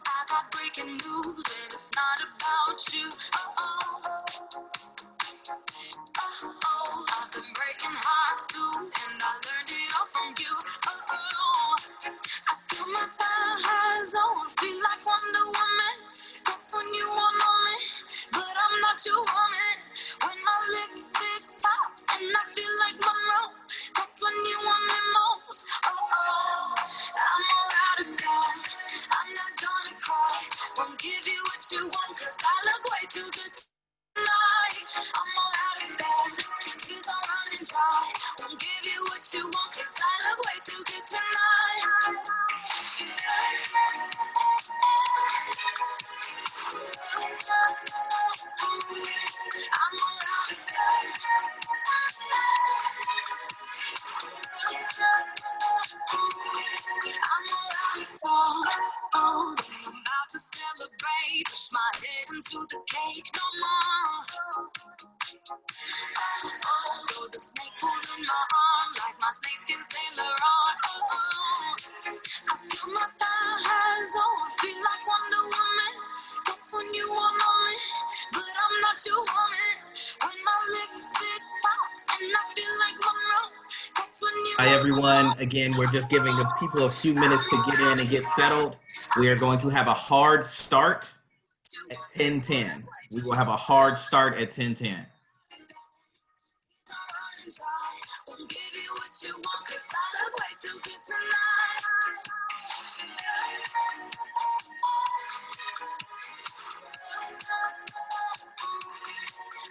I got breaking news and it's not about you. I've been breaking hearts too, and I learned it all from you. I feel my thighs on, feel like Wonder Woman. That's when you want me, but I'm not your woman. When my lipstick pops and I feel like Monroe, that's when you want me most. I'm all out of song. I'm not gonna cry. Won't give you what you want, 'cause I look way too good tonight. I'm all out of song. Tears are running dry. Won't give you what you want, 'cause I look way too good tonight. I'm all out of song. I'm all out of song. I'm about to celebrate. Push my head into the cake no more. Though the snake pulling my arm like my snakeskin Sailor on. I feel my thighs on, feel like Wonder Woman. That's when you want me, but I'm not your woman. When my lipstick pops and I feel like Monroe, that's when you. Hi, everyone. Again, we're just giving the people a few minutes to get in and get settled. We are going to have a hard start at 10:10. We will have a hard start at 10:10. Won't give you what you want, 'cause I look way too good tonight.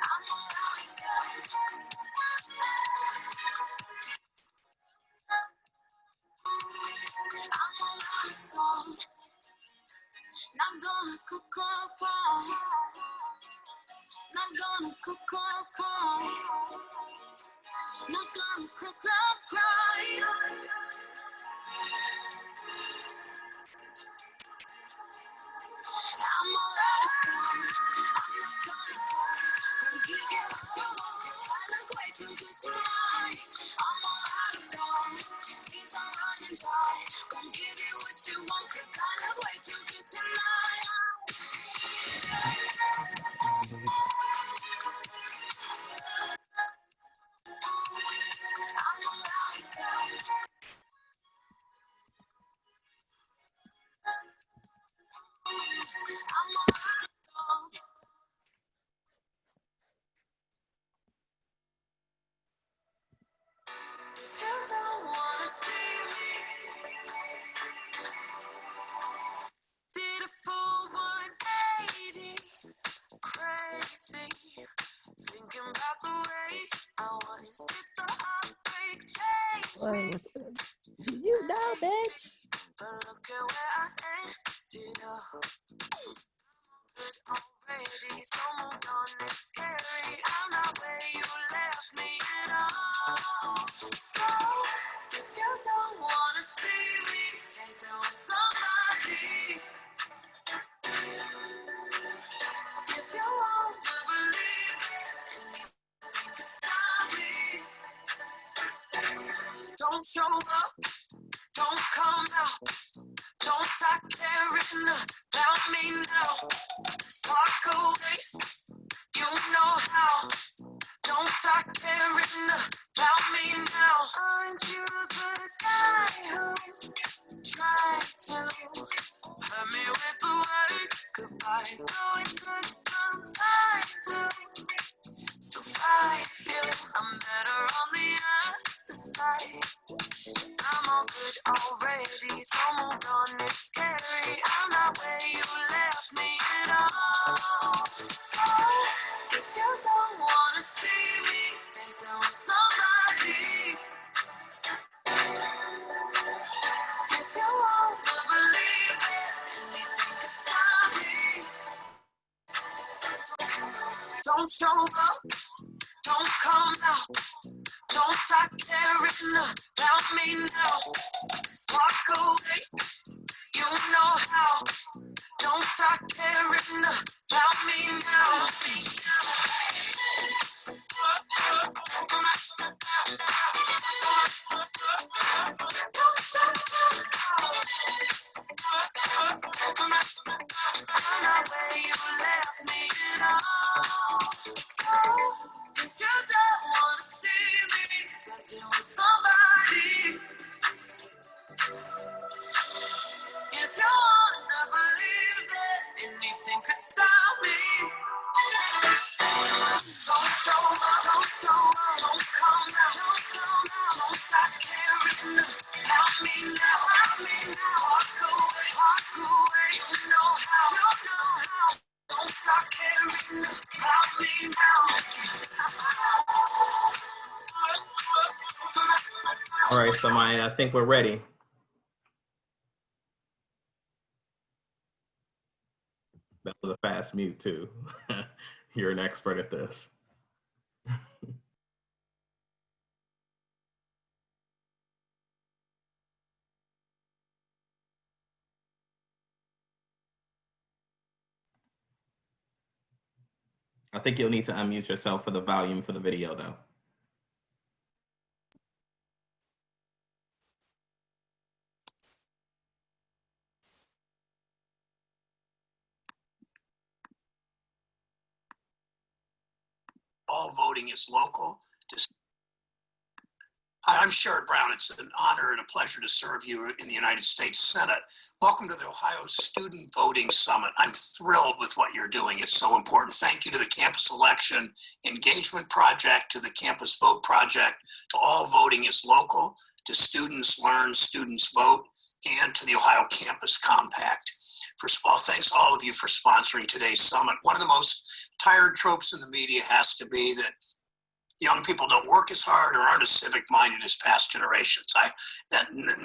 I'm all out of song. I'm all out of song. Not gonna cry. Not gonna cry. Not gonna cry. I'm all out of song. I'm not gonna cry. Won't give you what you want, 'cause I look way too good tonight. I'm all out of song. Tears are running dry. Won't give you what you want, 'cause I look way too good tonight. I'm all out of song. I'm all out of song. If you don't wanna see me, did a full 180, crazy, thinking about the way I was. Did the heartbreak change me? You know, bitch. But look at where I ended up. Good already, so moved on. It's scary. I'm not where you left me at all. So if you don't wanna see me dancing with somebody, if you wanna believe it, anything can stop me. Don't show up, don't come out, don't stop caring about me now. Walk away, you know how. Don't stop caring about me now. Aren't you the guy who tried to hurt me with the word goodbye? Though it took some time to survive you, I'm better on the other side. I'm all good already, so moved on. It's scary. I'm not where you left me at all. So if you don't wanna see me dancing with somebody, if you wanna believe it, anything can stop me. Don't show up, don't come out. Don't start caring about me now. Walk away, you know how. Don't start caring about me now. Don't start I'm not where you left me at all. So if you don't want to see me dancing with somebody, if you wanna believe that anything could stop me, don't show up, don't come out, don't stop caring about me now, walk away, you know how, don't stop caring about me now. All right, Samaya, I think we're ready. That was a fast mute too. You're an expert at this. I think you'll need to unmute yourself for the volume for the video though. All voting is local. I'm Sherrod Brown. It's an honor and a pleasure to serve you in the United States Senate. Welcome to the Ohio Student Voting Summit. I'm thrilled with what you're doing. It's so important. Thank you to the Campus Election Engagement Project, to the Campus Vote Project, to All Voting is Local, to Students Learn, Students Vote, and to the Ohio Campus Compact. First of all, thanks all of you for sponsoring today's summit. One of the most tired tropes in the media has to be that young people don't work as hard or aren't as civic-minded as past generations.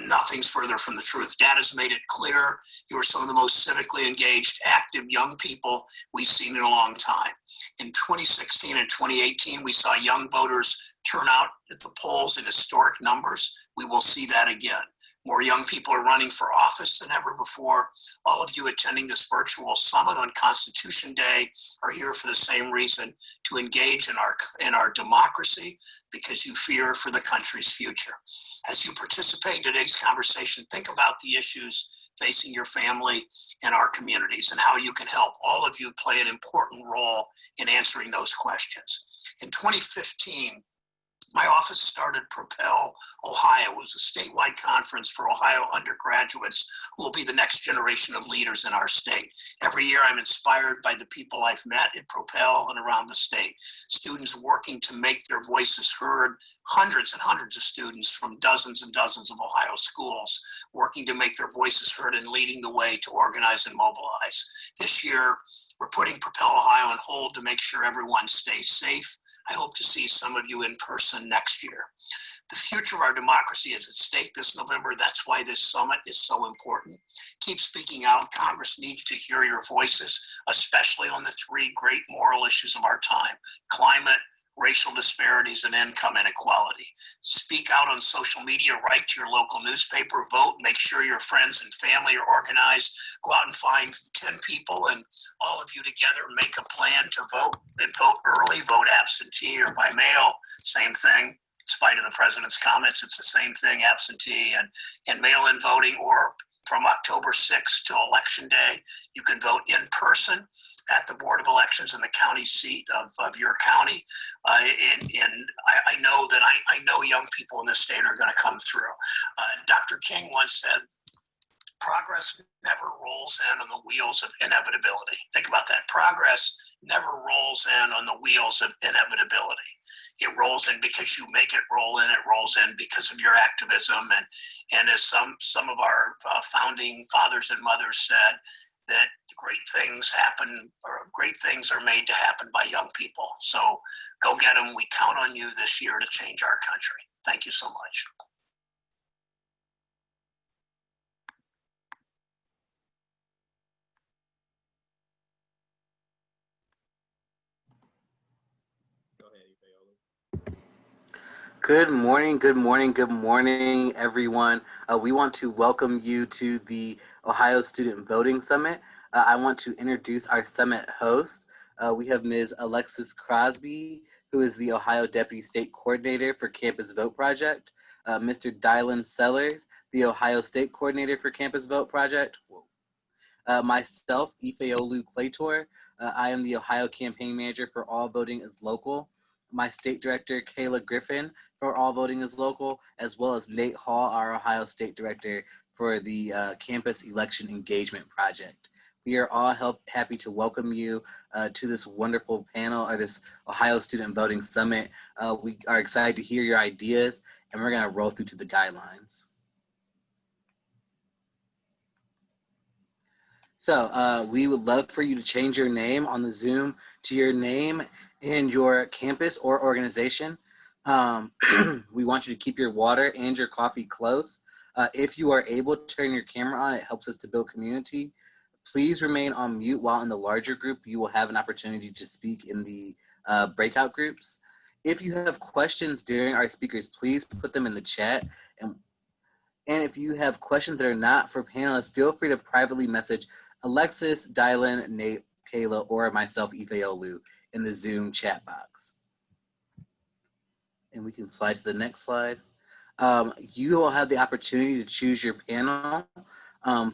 Nothing's further from the truth. Data's made it clear you are some of the most civically engaged, active young people we've seen in a long time. In 2016 and 2018, we saw young voters turn out at the polls in historic numbers. We will see that again. More young people are running for office than ever before. All of you attending this virtual summit on Constitution Day are here for the same reason, to engage in our democracy, because you fear for the country's future. As you participate in today's conversation, think about the issues facing your family and our communities and how you can help. All of you play an important role in answering those questions. In 2015, my office started Propel Ohio. It was a statewide conference for Ohio undergraduates who will be the next generation of leaders in our state. Every year I'm inspired by the people I've met at Propel and around the state. Students working to make their voices heard, hundreds and hundreds of students from dozens and dozens of Ohio schools working to make their voices heard and leading the way to organize and mobilize. This year, we're putting Propel Ohio on hold to make sure everyone stays safe. I hope to see some of you in person next year. The future of our democracy is at stake this November. That's why this summit is so important. Keep speaking out. Congress needs to hear your voices, especially on the three great moral issues of our time: climate, racial disparities, and income inequality. Speak out on social media, write to your local newspaper, vote, make sure your friends and family are organized. Go out and find 10 people and all of you together make a plan to vote, and vote early, vote absentee or by mail, same thing. In spite of the president's comments, it's the same thing, absentee and mail-in voting, or from October 6th to Election Day, you can vote in person at the Board of Elections in the county seat of your county. I know that I know young people in this state are going to come through. Dr. King once said, progress never rolls in on the wheels of inevitability. Think about that. Progress never rolls in on the wheels of inevitability. It rolls in because you make it roll in. It rolls in because of your activism. And as some of our founding fathers and mothers said, that great things happen, or great things are made to happen by young people. So go get them. We count on you this year to change our country. Thank you so much. Good morning, good morning, good morning, everyone. We want to welcome you to the Ohio Student Voting Summit. I want to introduce our summit host. We have Ms. Alexis Crosby, who is the Ohio Deputy State Coordinator for Campus Vote Project. Mr. Dylan Sellers, the Ohio State Coordinator for Campus Vote Project. Myself, Ifeolu Claytor. I am the Ohio Campaign Manager for All Voting is Local. My State Director, Kayla Griffin, for All Voting is Local, as well as Nate Hall, our Ohio State Director for the Campus Election Engagement Project. We are all happy to welcome you to this wonderful panel, or this Ohio Student Voting Summit. We are excited to hear your ideas, and we're gonna roll through to the guidelines. So we would love for you to change your name on the Zoom to your name and your campus or organization. We want you to keep your water and your coffee close. If you are able to turn your camera on, it helps us to build community. Please remain on mute while in the larger group. You will have an opportunity to speak in the breakout groups. If you have questions during our speakers, please put them in the chat. And if you have questions that are not for panelists, feel free to privately message Alexis, Dylan, Nate, Kayla, or myself, Ifeolu, in the Zoom chat box. And we can slide to the next slide. You will have the opportunity to choose your panel.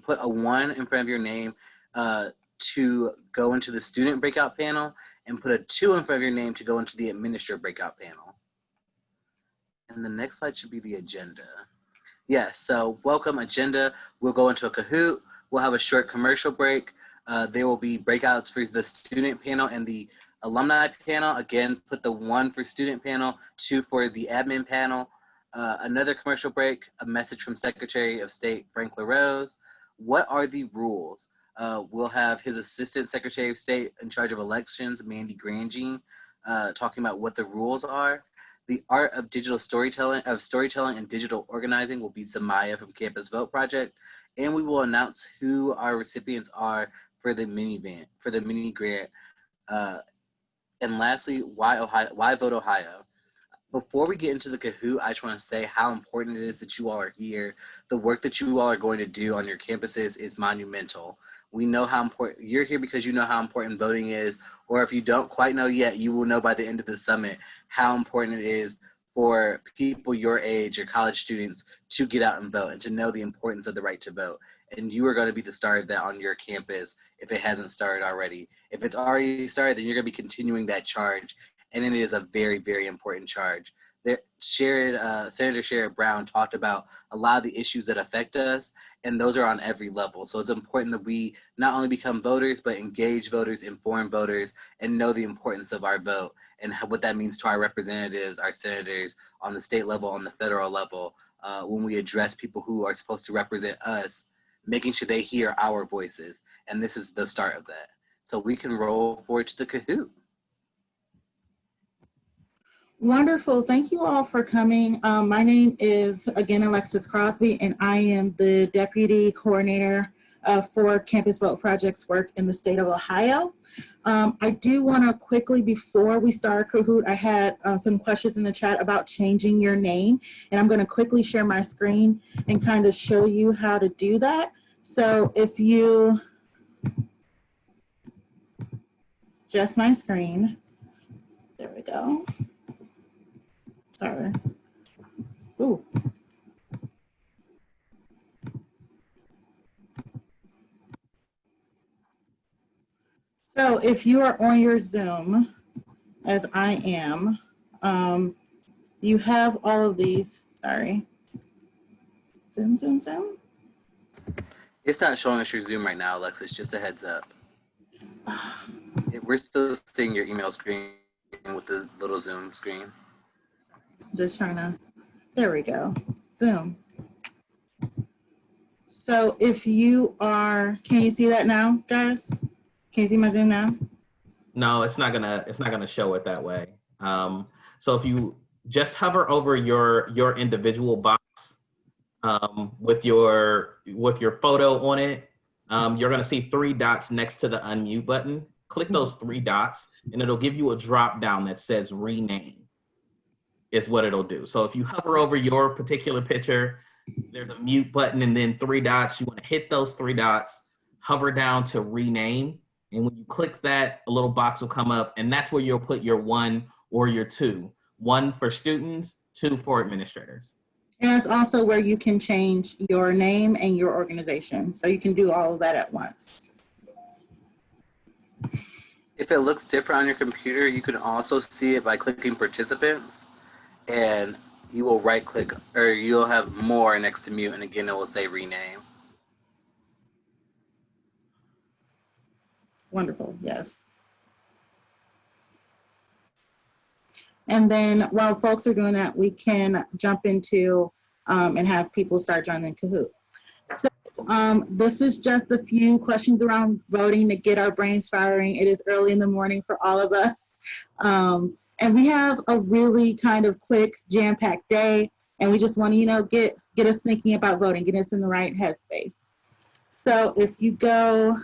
Put a 1 in front of your name to go into the student breakout panel, and put a 2 in front of your name to go into the administrator breakout panel. And the next slide should be the agenda. Yes, so welcome agenda. We'll go into a Kahoot. We'll have a short commercial break. There will be breakouts for the student panel and the alumni panel. Again, put the 1 for student panel, 2 for the admin panel. Another commercial break, a message from Secretary of State Frank LaRose. What are the rules? We'll have his Assistant Secretary of State in charge of elections, Mandy Grangine, talking about what the rules are. The art of digital storytelling, and digital organizing will be Samaya from Campus Vote Project. And we will announce who our recipients are for the mini grant. And lastly, why Vote Ohio? Before we get into the Kahoot, I just want to say how important it is that you all are here. The work that you all are going to do on your campuses is monumental. We know how important, you're here because you know how important voting is, or if you don't quite know yet, you will know by the end of the summit how important it is for people your age or college students to get out and vote and to know the importance of the right to vote. And you are going to be the start of that on your campus if it hasn't started already. If it's already started, then you're going to be continuing that charge. And it is a very, very important charge. Senator Sherrod Brown talked about a lot of the issues that affect us, and those are on every level. So it's important that we not only become voters, but engage voters, inform voters, and know the importance of our vote and what that means to our representatives, our senators on the state level, on the federal level, when we address people who are supposed to represent us, making sure they hear our voices. And this is the start of that. So we can roll forward to the Kahoot. Wonderful. Thank you all for coming. My name is, again, Alexis Crosby, and I am the Deputy Coordinator for Campus Vote Project's work in the state of Ohio. I do want to quickly, before we start Kahoot, I had some questions in the chat about changing your name, and I'm going to quickly share my screen and kind of show you how to do that. So if you, just my screen, there we go. Sorry. Ooh. So if you are on your Zoom, as I am, you have all of these, sorry. Zoom, zoom, zoom. It's not showing us your Zoom right now, Alexis, just a heads up. We're still seeing your email screen with the little Zoom screen. Just trying to, there we go, Zoom. So if you are, can you see that now, guys? Can you see my Zoom now? No, it's not gonna show it that way. So if you just hover over your individual box with your photo on it, you're gonna see 3 dots next to the unmute button. Click those 3 dots and it'll give you a drop down that says rename. is what it'll do. So if you hover over your particular picture, there's a mute button and then 3 dots. You want to hit those 3 dots, hover down to rename. And when you click that, a little box will come up, and that's where you'll put your 1 or your 2. 1 for students, 2 for administrators. And it's also where you can change your name and your organization. So you can do all of that at once. If it looks different on your computer, you can also see it by clicking participants, and you will right click, or you'll have more next to mute, and again, it will say rename. Wonderful, yes. And then while folks are doing that, we can jump into and have people start joining Kahoot. So this is just a few questions around voting to get our brains firing. It is early in the morning for all of us. And we have a really kind of quick, jam-packed day, and we just want to, you know, get us thinking about voting, get us in the right headspace. So if you go...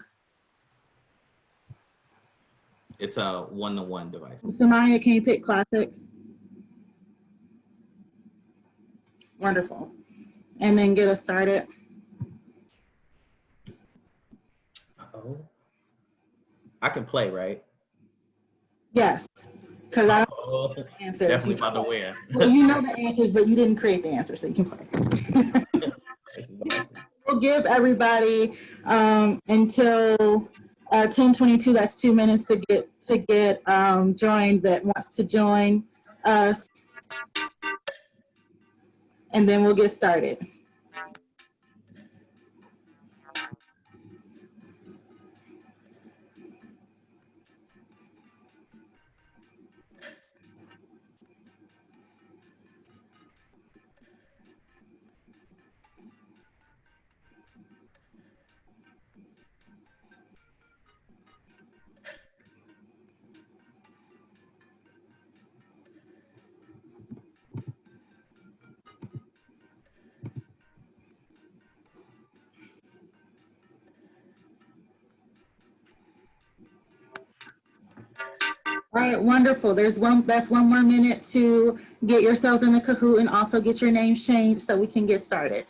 It's a 1-to-1 device. Samaya, can you pick classic? Wonderful. And then get us started. Uh-oh. I can play, right? Yes, because I don't Oh, know the answers. definitely about to win. Well, you know the answers, but you didn't create the answers, so you can play. This is awesome. We'll give everybody until 10:22. That's 2 minutes to get joined that wants to join us, and then we'll get started. All right, wonderful. That's one more minute to get yourselves in the Kahoot and also get your names changed so we can get started.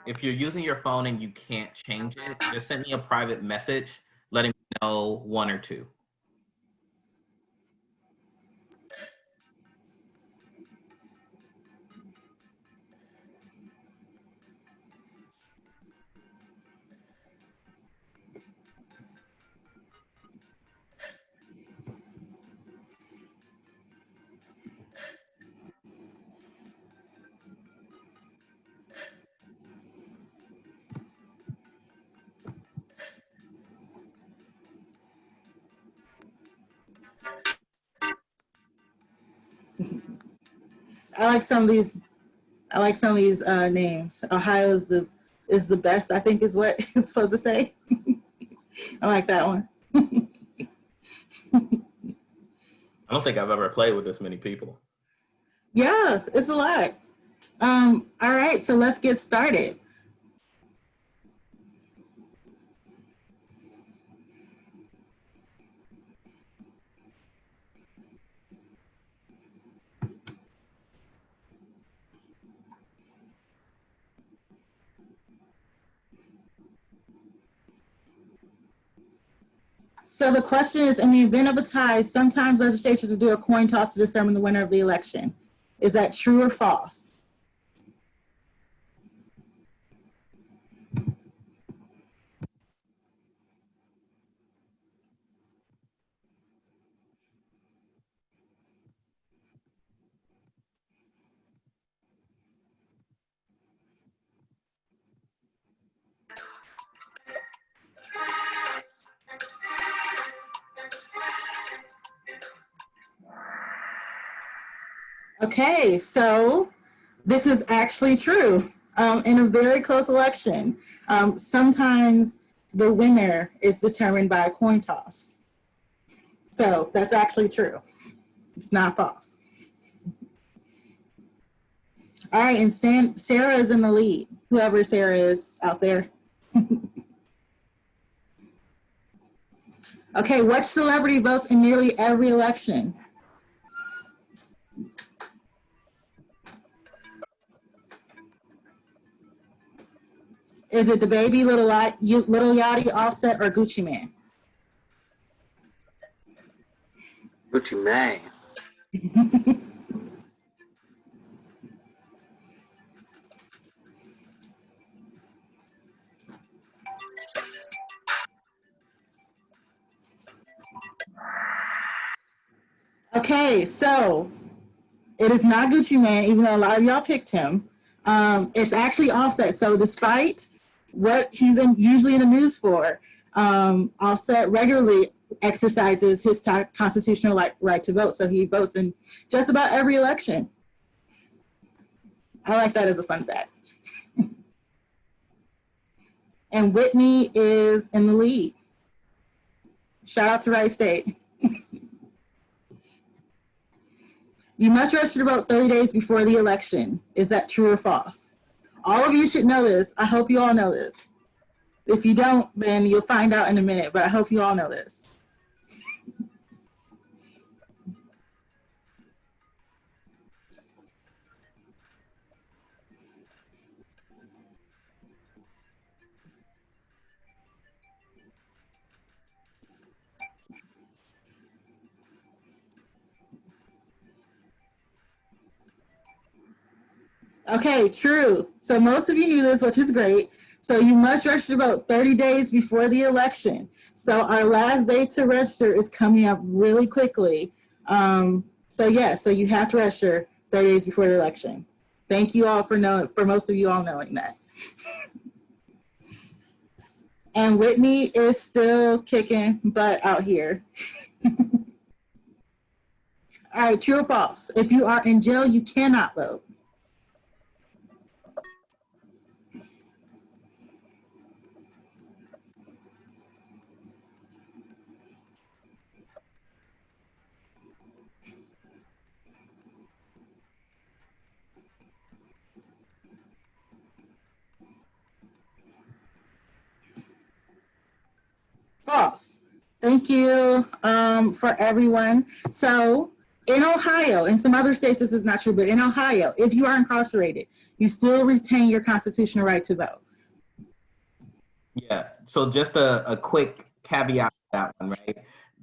If you're using your phone and you can't change it, just send me a private message letting me know 1 or 2. I like some of these. Names. Ohio is the best, I think is what it's supposed to say. I like that one. I don't think I've ever played with this many people. Yeah, it's a lot. All right, so let's get started. So the question is, in the event of a tie, sometimes legislatures will do a coin toss to determine the winner of the election. Is that true or false? Okay, so this is actually true. In a very close election, sometimes the winner is determined by a coin toss. So that's actually true. It's not false. All right, and Sarah is in the lead, whoever Sarah is out there. Okay, which celebrity votes in nearly every election? Is it the Baby, Little Yachty, Offset, or Gucci Mane? Gucci Mane. Okay, so it is not Gucci Mane, even though a lot of y'all picked him. It's actually Offset. So despite what he's usually in the news for, Offset regularly exercises his constitutional right to vote. So he votes in just about every election. I like that as a fun fact. And Whitney is in the lead. Shout out to Wright State. You must register to vote 30 days before the election. Is that true or false? All of you should know this. I hope you all know this. If you don't, then you'll find out in a minute, but I hope you all know this. Okay, true. So most of you knew this, which is great. So you must register to vote 30 days before the election. So our last day to register is coming up really quickly. So you have to register 30 days before the election. Thank you all for most of you all knowing that. And Whitney is still kicking butt out here. All right, true or false? If you are in jail, you cannot vote. False. Thank you for everyone. So in Ohio, in some other states this is not true, but in Ohio, if you are incarcerated, you still retain your constitutional right to vote. Yeah, so just a quick caveat to that one, right?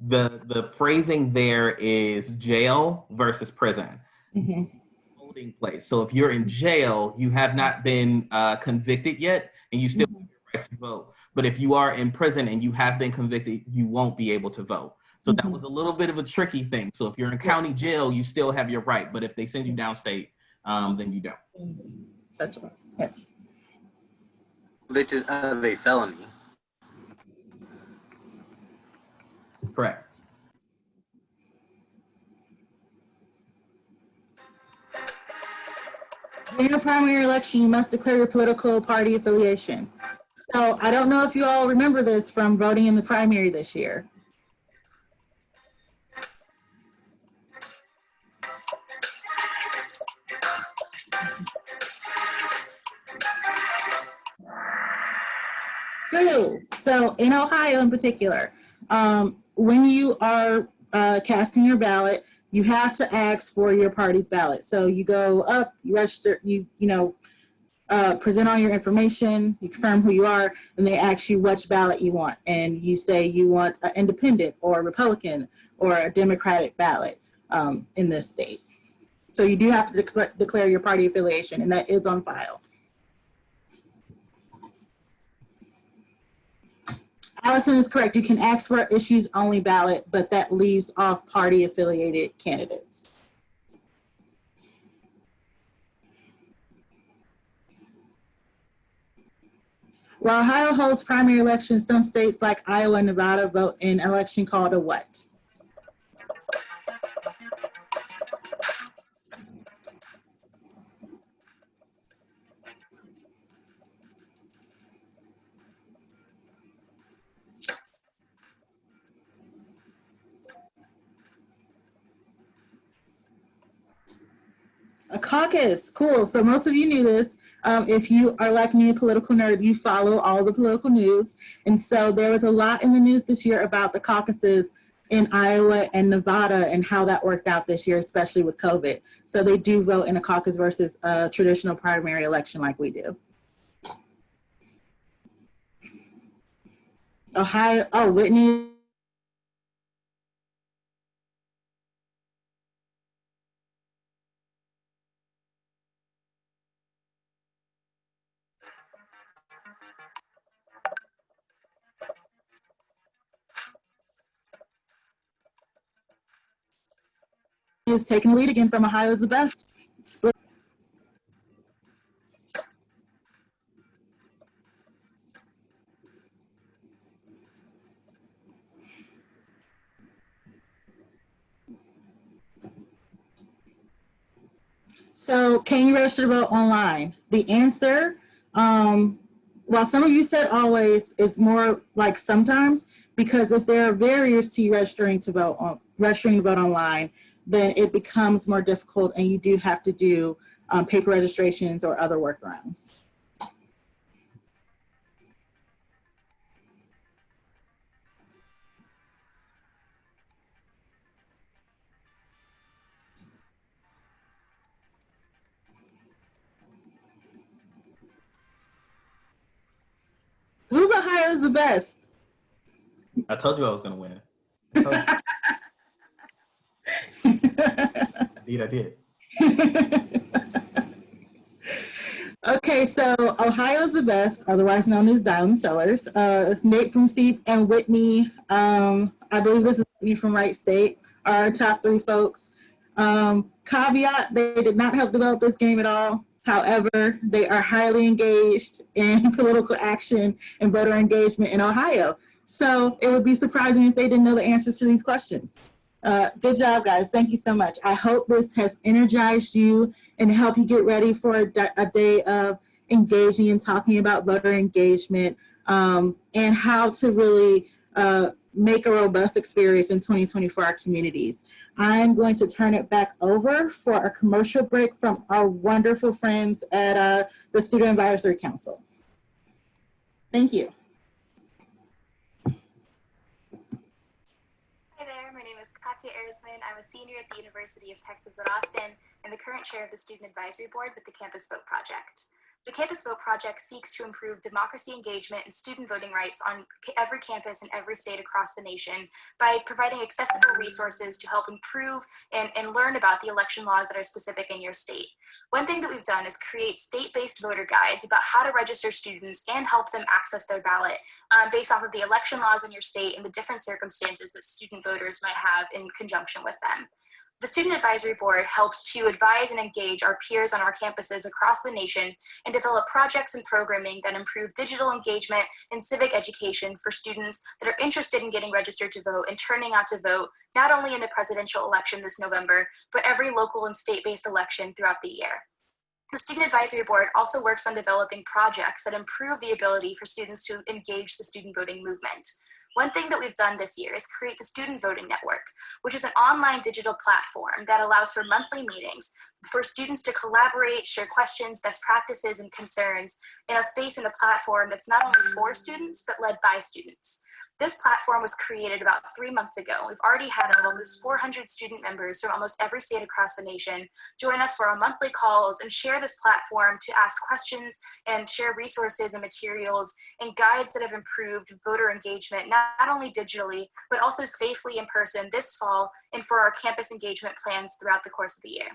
The phrasing there is jail versus prison. Mm-hmm. Holding place. So if you're in jail, you have not been convicted yet, and you still have your right to vote. But if you are in prison and you have been convicted, you won't be able to vote. So that was a little bit of a tricky thing. So if you're in county jail, you still have your right. But if they send you downstate, then you don't. Such a yes. Convicted of a felony. Correct. In a primary election, you must declare your political party affiliation. So I don't know if you all remember this from voting in the primary this year. True. So in Ohio in particular, when you are casting your ballot, you have to ask for your party's ballot. So you go up, you register, present all your information, you confirm who you are, and they ask you which ballot you want. And you say you want an independent or a Republican or a Democratic ballot in this state. So you do have to declare your party affiliation, and that is on file. Allison is correct. You can ask for issues only ballot, but that leaves off party affiliated candidates. While Ohio holds primary elections, some states like Iowa and Nevada vote in an election called a what? A caucus, cool. So most of you knew this. If you are like me, a political nerd, you follow all the political news. And so there was a lot in the news this year about the caucuses in Iowa and Nevada and how that worked out this year, especially with COVID. So they do vote in a caucus versus a traditional primary election like we do. Ohio, oh, Whitney. Is taking the lead again from Ohio is the best. So can you register to vote online? The answer, while some of you said always, it's more like sometimes, because if there are barriers to you registering to vote online, then it becomes more difficult and you do have to do paper registrations or other workarounds. Who's Ohio is the best? I told you I was going to win. Indeed, I did. Okay, so Ohio's the best, otherwise known as Diamond Sellers. Nate from Steve and Whitney, I believe this is Whitney from Wright State, are our top three folks. Caveat, they did not help develop this game at all. However, they are highly engaged in political action and voter engagement in Ohio. So it would be surprising if they didn't know the answers to these questions. Good job, guys. Thank you so much. I hope this has energized you and helped you get ready for a day of engaging and talking about voter engagement and how to really make a robust experience in 2020 for our communities. I'm going to turn it back over for a commercial break from our wonderful friends at the Student Advisory Council. Thank you. Hi there, my name is Katya Erisman. I'm a senior at the University of Texas at Austin and the current chair of the Student Advisory Board with the Campus Vote Project. The Campus Vote Project seeks to improve democracy engagement and student voting rights on every campus in every state across the nation by providing accessible resources to help improve and learn about the election laws that are specific in your state. One thing that we've done is create state-based voter guides about how to register students and help them access their ballot based off of the election laws in your state and the different circumstances that student voters might have in conjunction with them. The Student Advisory Board helps to advise and engage our peers on our campuses across the nation and develop projects and programming that improve digital engagement and civic education for students that are interested in getting registered to vote and turning out to vote, not only in the presidential election this November, but every local and state-based election throughout the year. The Student Advisory Board also works on developing projects that improve the ability for students to engage the student voting movement. One thing that we've done this year is create the Student Voting Network, which is an online digital platform that allows for monthly meetings for students to collaborate, share questions, best practices, and concerns in a space and a platform that's not only for students, but led by students. This platform was created about 3 months ago. We've already had almost 400 student members from almost every state across the nation join us for our monthly calls and share this platform to ask questions and share resources and materials and guides that have improved voter engagement, not only digitally, but also safely in person this fall and for our campus engagement plans throughout the course of the year.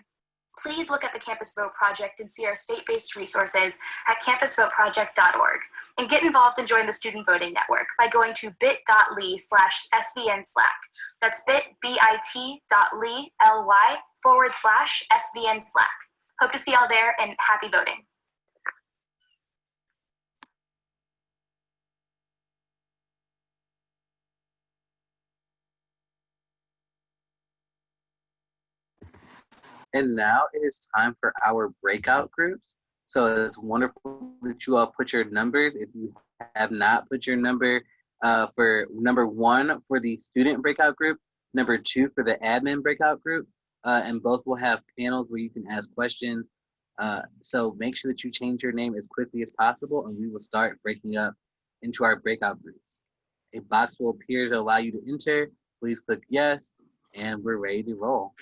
Please look at the Campus Vote Project and see our state-based resources at campusvoteproject.org and get involved and join the Student Voting Network by going to bit.ly/SVN Slack. That's bit.ly/SVN Slack. Hope to see y'all there and happy voting. And now it is time for our breakout groups. So it's wonderful that you all put your numbers. If you have not put your number for number 1 for the student breakout group, number 2 for the admin breakout group, and both will have panels where you can ask questions. So make sure that you change your name as quickly as possible, and we will start breaking up into our breakout groups. A box will appear to allow you to enter. Please click yes, and we're ready to roll.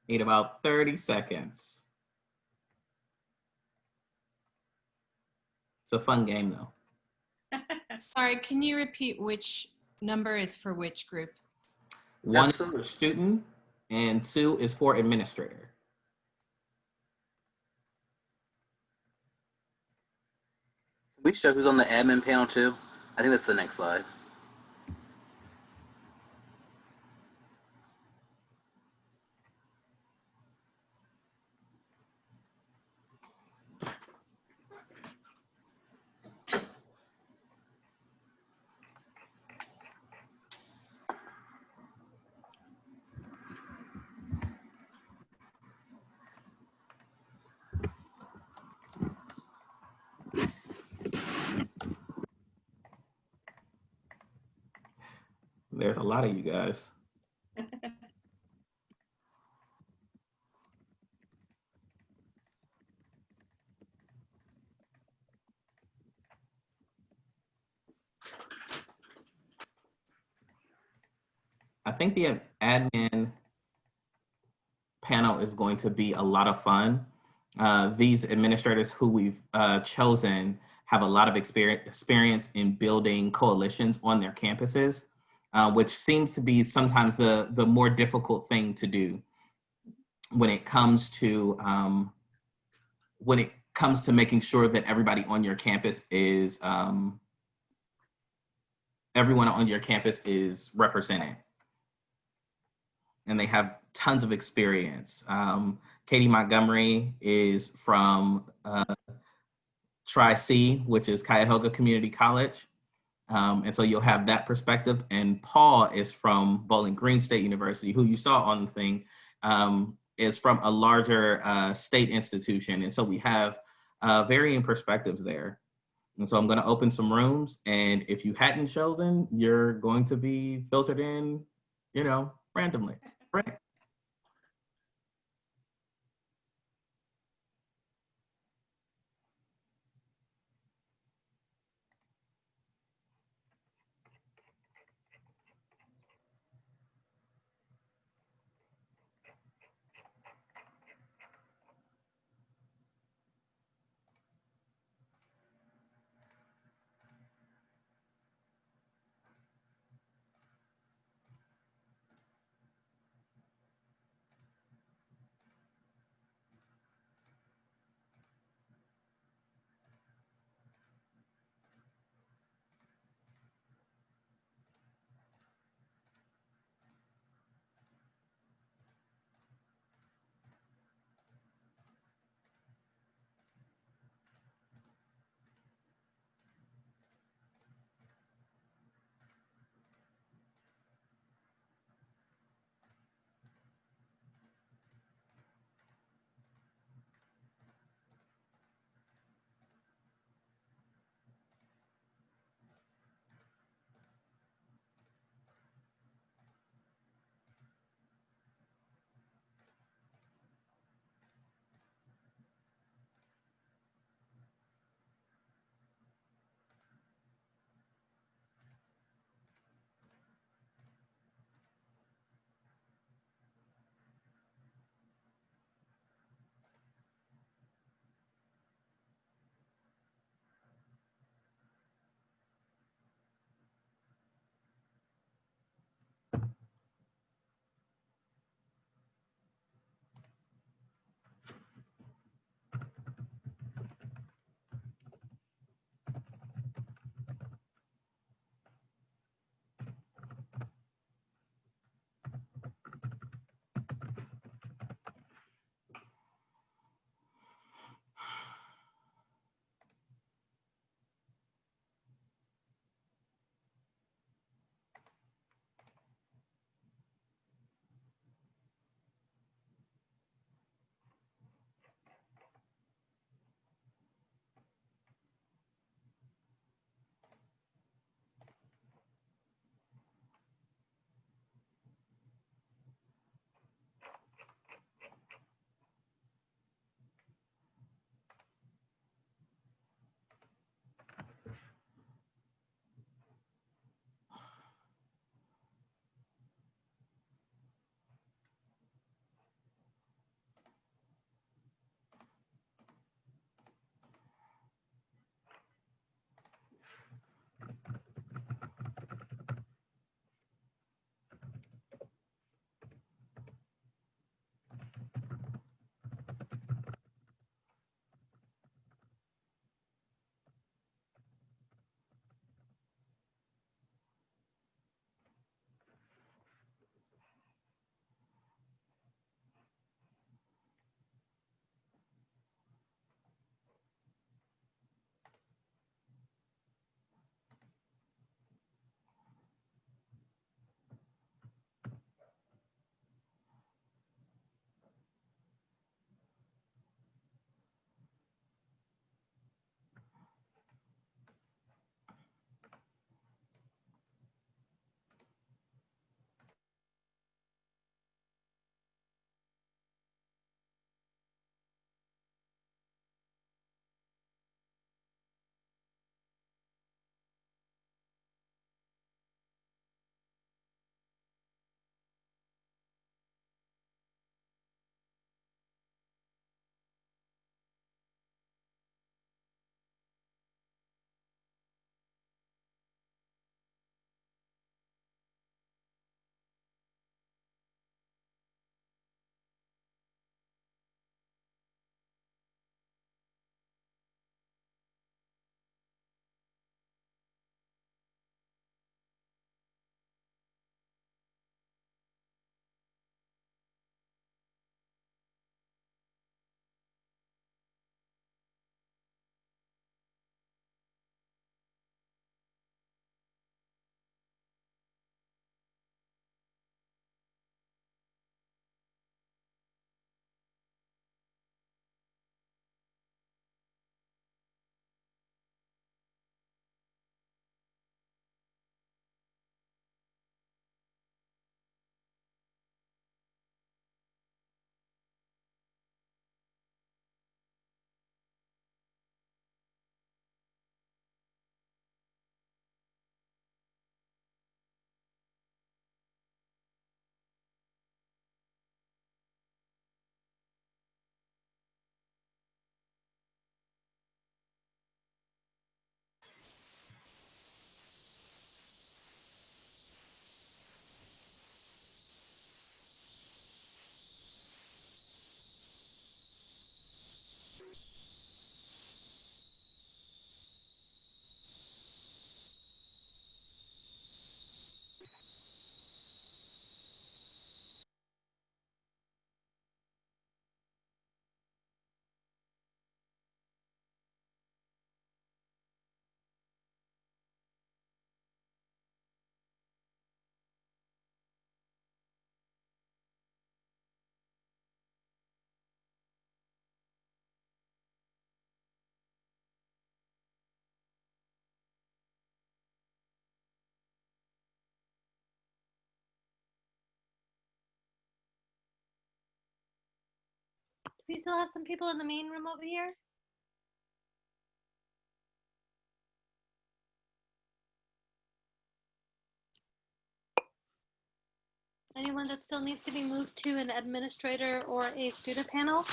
Need about 30 seconds. It's a fun game though. Sorry, can you repeat which number is for which group? 1 is Absolutely. for student and 2 is for administrator. Can we show who's on the admin panel too? I think that's the next slide. There's a lot of you guys. I think the admin panel is going to be a lot of fun. These administrators who we've chosen have a lot of experience in building coalitions on their campuses, which seems to be sometimes the more difficult thing to do when it comes to making sure that everybody on your campus is everyone on your campus is represented. And they have tons of experience. Katie Montgomery is from Tri-C, which is Cuyahoga Community College. And so you'll have that perspective. And Paul is from Bowling Green State University, who you saw on the thing, is from a larger state institution. And so we have varying perspectives there. And so I'm going to open some rooms. And if you hadn't chosen, you're going to be filtered in, randomly. Right. We still have some people in the main room over here. Anyone that still needs to be moved to an administrator or a student panel?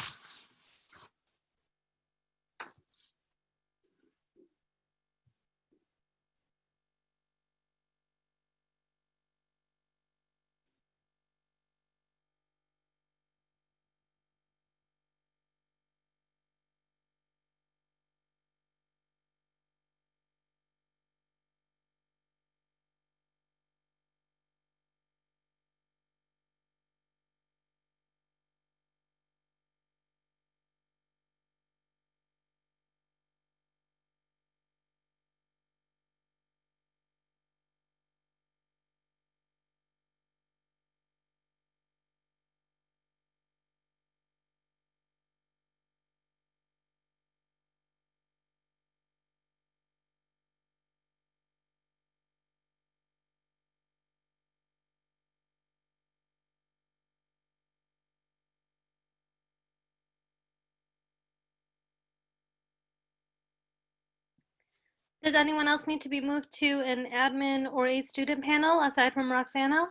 Does anyone else need to be moved to an admin or a student panel aside from Roxana?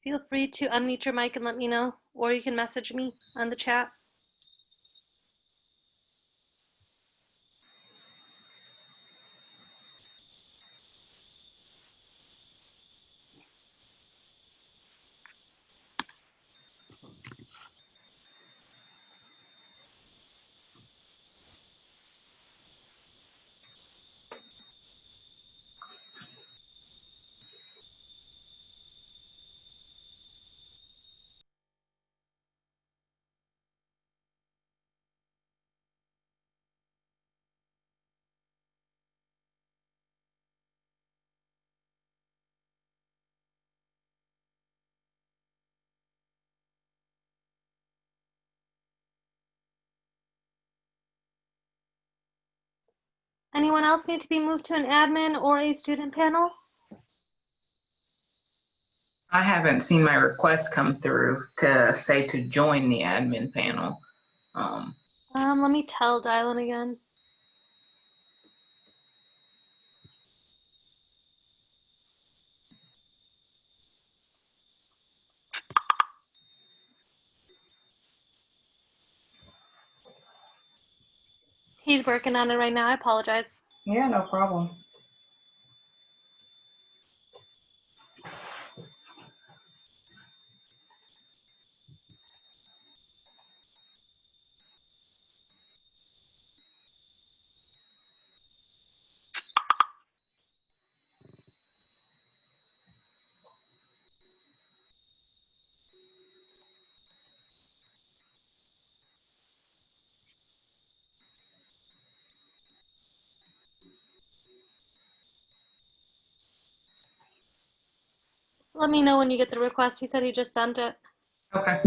Feel free to unmute your mic and let me know, or you can message me on the chat. Anyone else need to be moved to an admin or a student panel? I haven't seen my request come through to say to join the admin panel. Let me tell Dylan again. He's working on it right now. I apologize. Yeah, no problem. Let me know when you get the request. He said he just sent it. Okay.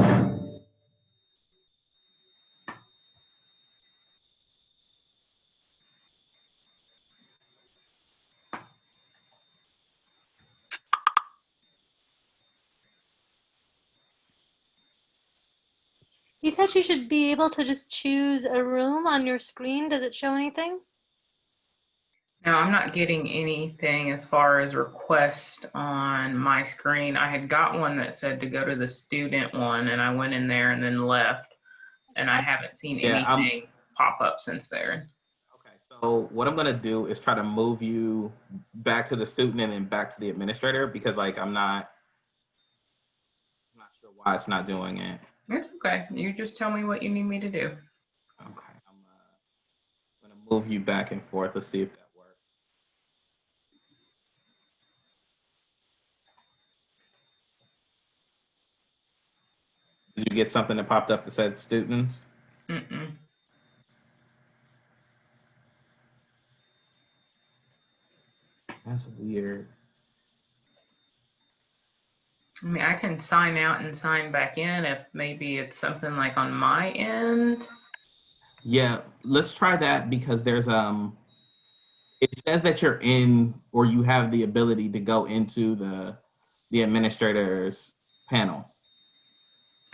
He said you should be able to just choose a room on your screen. Does it show anything? No, I'm not getting anything as far as requests on my screen. I had got one that said to go to the student one, and I went in there and then left, and I haven't seen anything pop up since there. Okay, so what I'm gonna do is try to move you back to the student and then back to the administrator, because like I'm not sure why it's not doing it. It's okay. You just tell me what you need me to do. Okay, I'm gonna move you back and forth. Let's see if that works. Did you get something that popped up that said students? Mm-mm. That's weird. I mean, I can sign out and sign back in if maybe it's something like on my end. Yeah, let's try that, because there's it says that you're in, or you have the ability to go into the administrator's panel.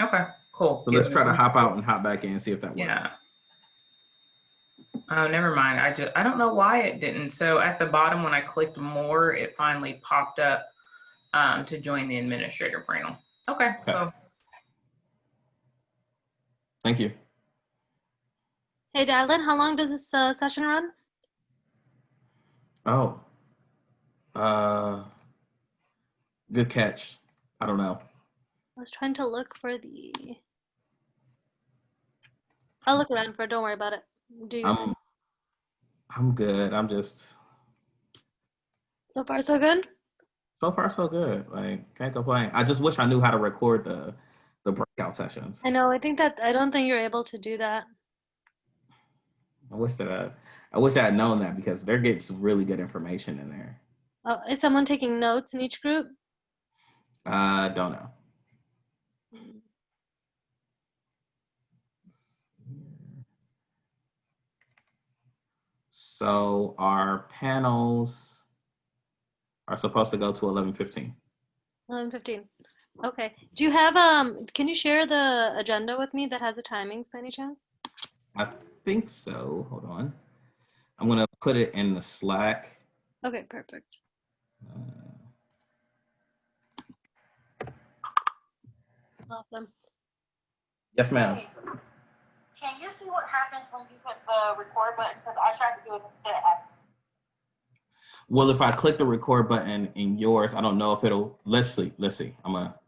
Okay. Cool. So let's Give try me to one hop out second. and hop back in and see if that works. Yeah. Oh, never mind. I don't know why it didn't. So at the bottom, when I clicked more, it finally popped up to join the administrator panel. Okay. Okay. So Thank you. Hey, Dylan, how long does this session run? Oh, good catch. I don't know. I was trying to look for the. I'll look around for it. Don't worry about it. Do your thing. I'm good. I'm just So far, so good. so far so good. Like can't complain. I just wish I knew how to record the breakout sessions. I know. I don't think you're able to do that. I wish I had known that because they're getting some really good information in there. Oh, is someone taking notes in each group? Don't know. So our panels are supposed to go to 11:15. 11:15. Okay. Do you have can you share the agenda with me that has the timings by any chance? I think so. Hold on. I'm gonna put it in the Slack. Okay, perfect. Awesome. Yes, ma'am. Hey, can you see what happens when you hit the record button? Because I tried to do it instead. Well, if I click the record button in yours, I don't know if it'll. Let's see. I'm gonna.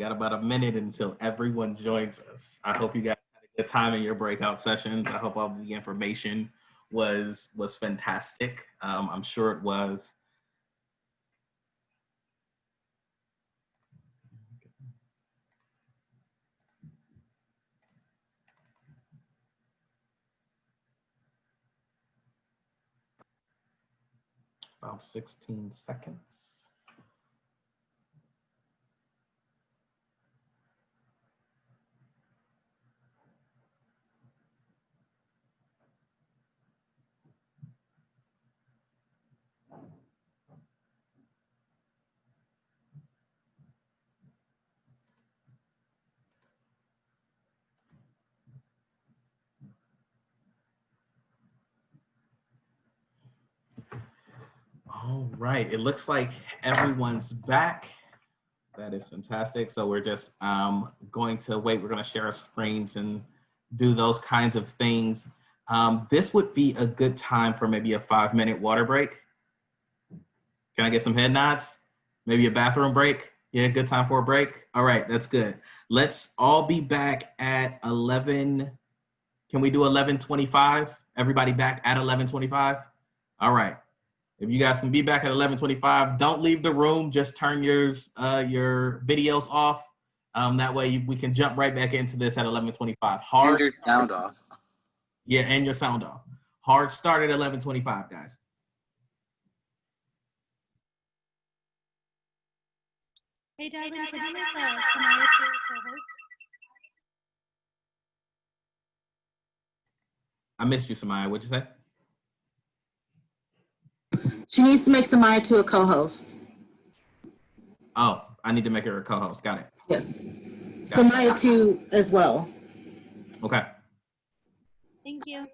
We got about a minute until everyone joins us. I hope you guys had a good time in your breakout sessions. I hope all the information was fantastic. I'm sure it was. About 16 seconds. All right, it looks like everyone's back. That is fantastic. So we're just going to wait. We're going to share our screens and do those kinds of things. This would be a good time for maybe a 5-minute water break. Can I get some head nods? Maybe a bathroom break? Yeah, good time for a break. All right, that's good. Let's all be back at 11. Can we do 11:25? Everybody back at 11:25? All right. If you guys can be back at 11:25, don't leave the room. Just turn your videos off. That way we can jump right back into this at 11:25. And your sound off. Yeah, and your sound off. Hard start at 11:25, guys. Hey, Darwin, can you make Samaya to co-host? I missed you, Samaya. What'd you say? She needs to make Samaya to a co-host. Oh, I need to make her a co-host. Got it. Yes. Got it. Samaya too as well. Okay. Thank you.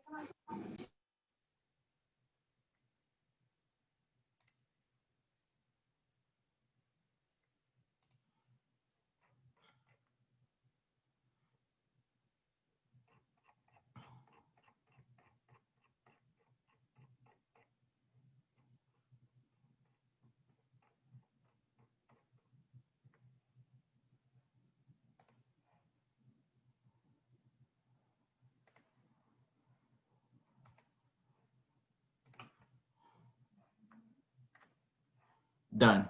Done.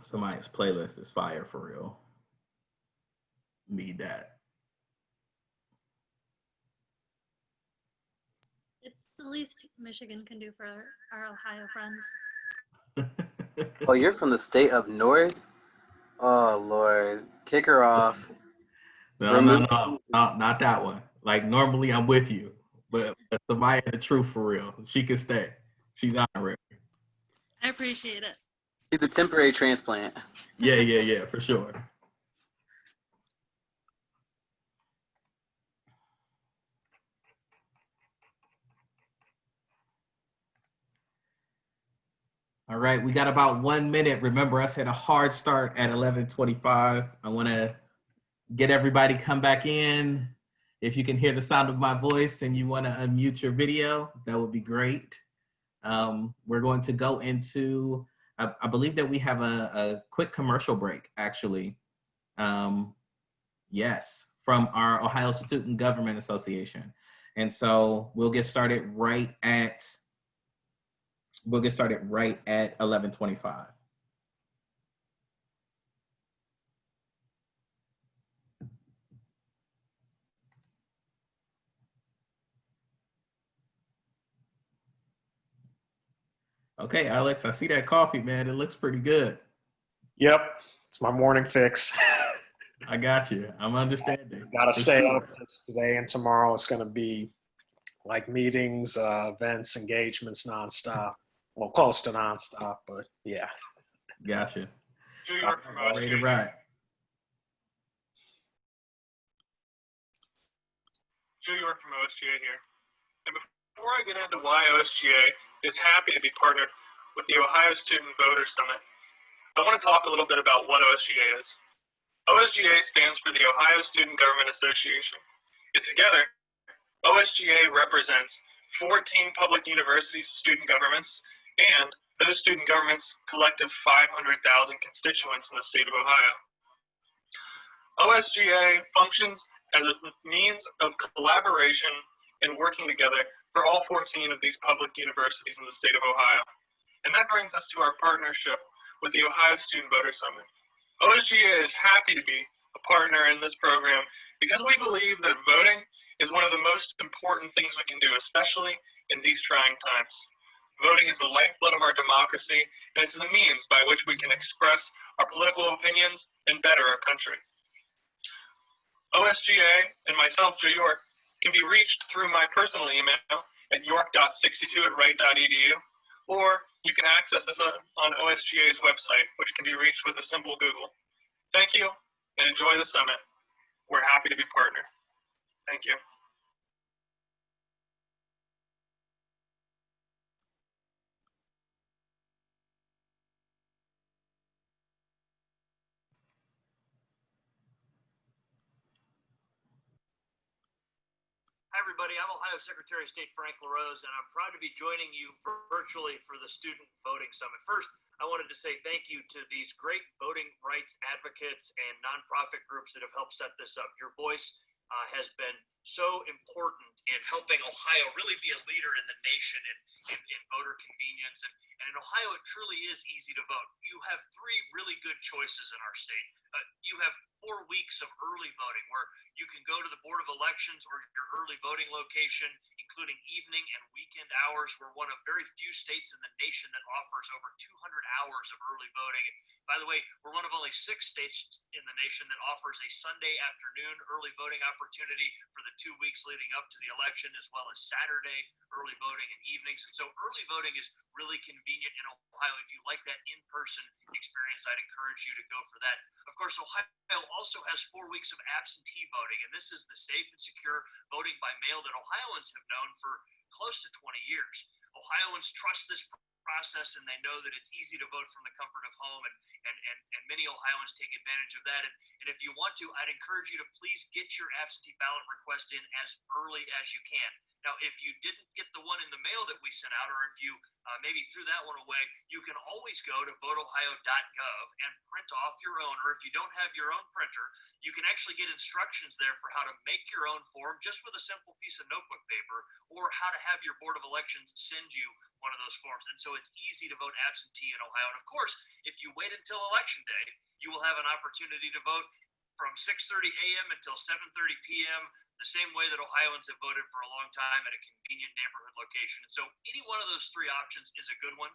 Somebody's playlist is fire for real. Need that. It's the least Michigan can do for our Ohio friends. Oh, you're from the state up north? Oh, Lord. Kick her off. No, not that one. Like, normally I'm with you, but Samaya the truth for real. She can stay. She's honorary. I appreciate it. She's a temporary transplant. Yeah, for sure. All right, we got about 1 minute. Remember, I said a hard start at 11:25. I want to get everybody come back in. If you can hear the sound of my voice and you want to unmute your video, that would be great. We're going to go into, I believe that we have a quick commercial break, actually. Yes, from our Ohio Student Government Association. And so we'll get started right at 11:25. Okay, Alex, I see that coffee, man. It looks pretty good. Yep, it's my morning fix. I got you. I'm understanding. Got to For stay sure. up because today and tomorrow it's going to be like meetings, events, engagements nonstop. Well, close to nonstop, but yeah. Gotcha. Drew York from OSGA. Ready to ride. Drew York from OSGA here. And before I get into why OSGA is happy to be partnered with the Ohio Student Voter Summit, I want to talk a little bit about what OSGA is. OSGA stands for the Ohio Student Government Association. And together, OSGA represents 14 public universities, student governments, and those student governments' collective 500,000 constituents in the state of Ohio. OSGA functions as a means of collaboration and working together for all 14 of these public universities in the state of Ohio. And that brings us to our partnership with the Ohio Student Voter Summit. OSGA is happy to be a partner in this program because we believe that voting is one of the most important things we can do, especially in these trying times. Voting is the lifeblood of our democracy, and it's the means by which we can express our political opinions and better our country. OSGA and myself, Drew York, can be reached through my personal email at york.62@wright.edu, or you can access us on OSGA's website, which can be reached with a simple Google. Thank you, and enjoy the summit. We're happy to be partnered. Thank you. Hi, everybody. I'm Ohio Secretary of State Frank LaRose, and I'm proud to be joining you virtually for the Student Voting Summit. First, I wanted to say thank you to these great voting rights advocates and nonprofit groups that have helped set this up. Your voice has been so important in helping Ohio really be a leader in the nation in voter convenience. And in Ohio, it truly is easy to vote. You have three really good choices in our state. You have 4 weeks of early voting where you can go to the Board of Elections or your early voting location, including evening and weekend hours. We're one of very few states in the nation that offers over 200 hours of early voting. And by the way, we're one of only 6 states in the nation that offers a Sunday afternoon early voting opportunity for the 2 weeks leading up to the election, as well as Saturday early voting and evenings. And so early voting is really convenient in Ohio. If you like that in-person experience, I'd encourage you to go for that. Of course, Ohio also has 4 weeks of absentee voting, and this is the safe and secure voting by mail that Ohioans have known for close to 20 years. Ohioans trust this process, and they know that it's easy to vote from the comfort of home, and many Ohioans take advantage of that. And if you want to, I'd encourage you to please get your absentee ballot request in as early as you can. Now, if you didn't get the one in the mail that we sent out, or if you maybe threw that one away, you can always go to voteohio.gov and print off your own, or if you don't have your own printer, you can actually get instructions there for how to make your own form just with a simple piece of notebook paper, or how to have your Board of Elections send you one of those forms. And so it's easy to vote absentee in Ohio. And of course, if you wait until election day, you will have an opportunity to vote from 6:30 a.m. until 7:30 p.m., the same way that Ohioans have voted for a long time at a convenient neighborhood location. And so any one of those three options is a good one.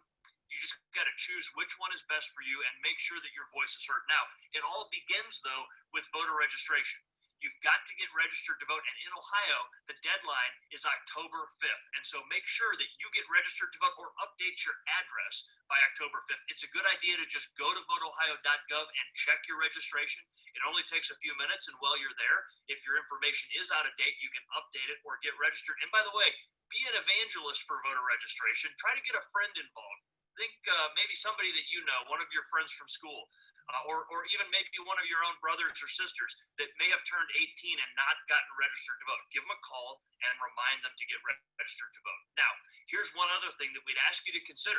You just got to choose which one is best for you and make sure that your voice is heard. Now, it all begins, though, with voter registration. You've got to get registered to vote. And in Ohio, the deadline is October 5th. And so make sure that you get registered to vote or update your address by October 5th. It's a good idea to just go to voteohio.gov and check your registration. It only takes a few minutes. And while you're there, if your information is out of date, you can update it or get registered. And by the way, be an evangelist for voter registration. Try to get a friend involved. Think maybe somebody that you know, one of your friends from school. Or even maybe one of your own brothers or sisters that may have turned 18 and not gotten registered to vote. Give them a call and remind them to get registered to vote. Now, here's one other thing that we'd ask you to consider.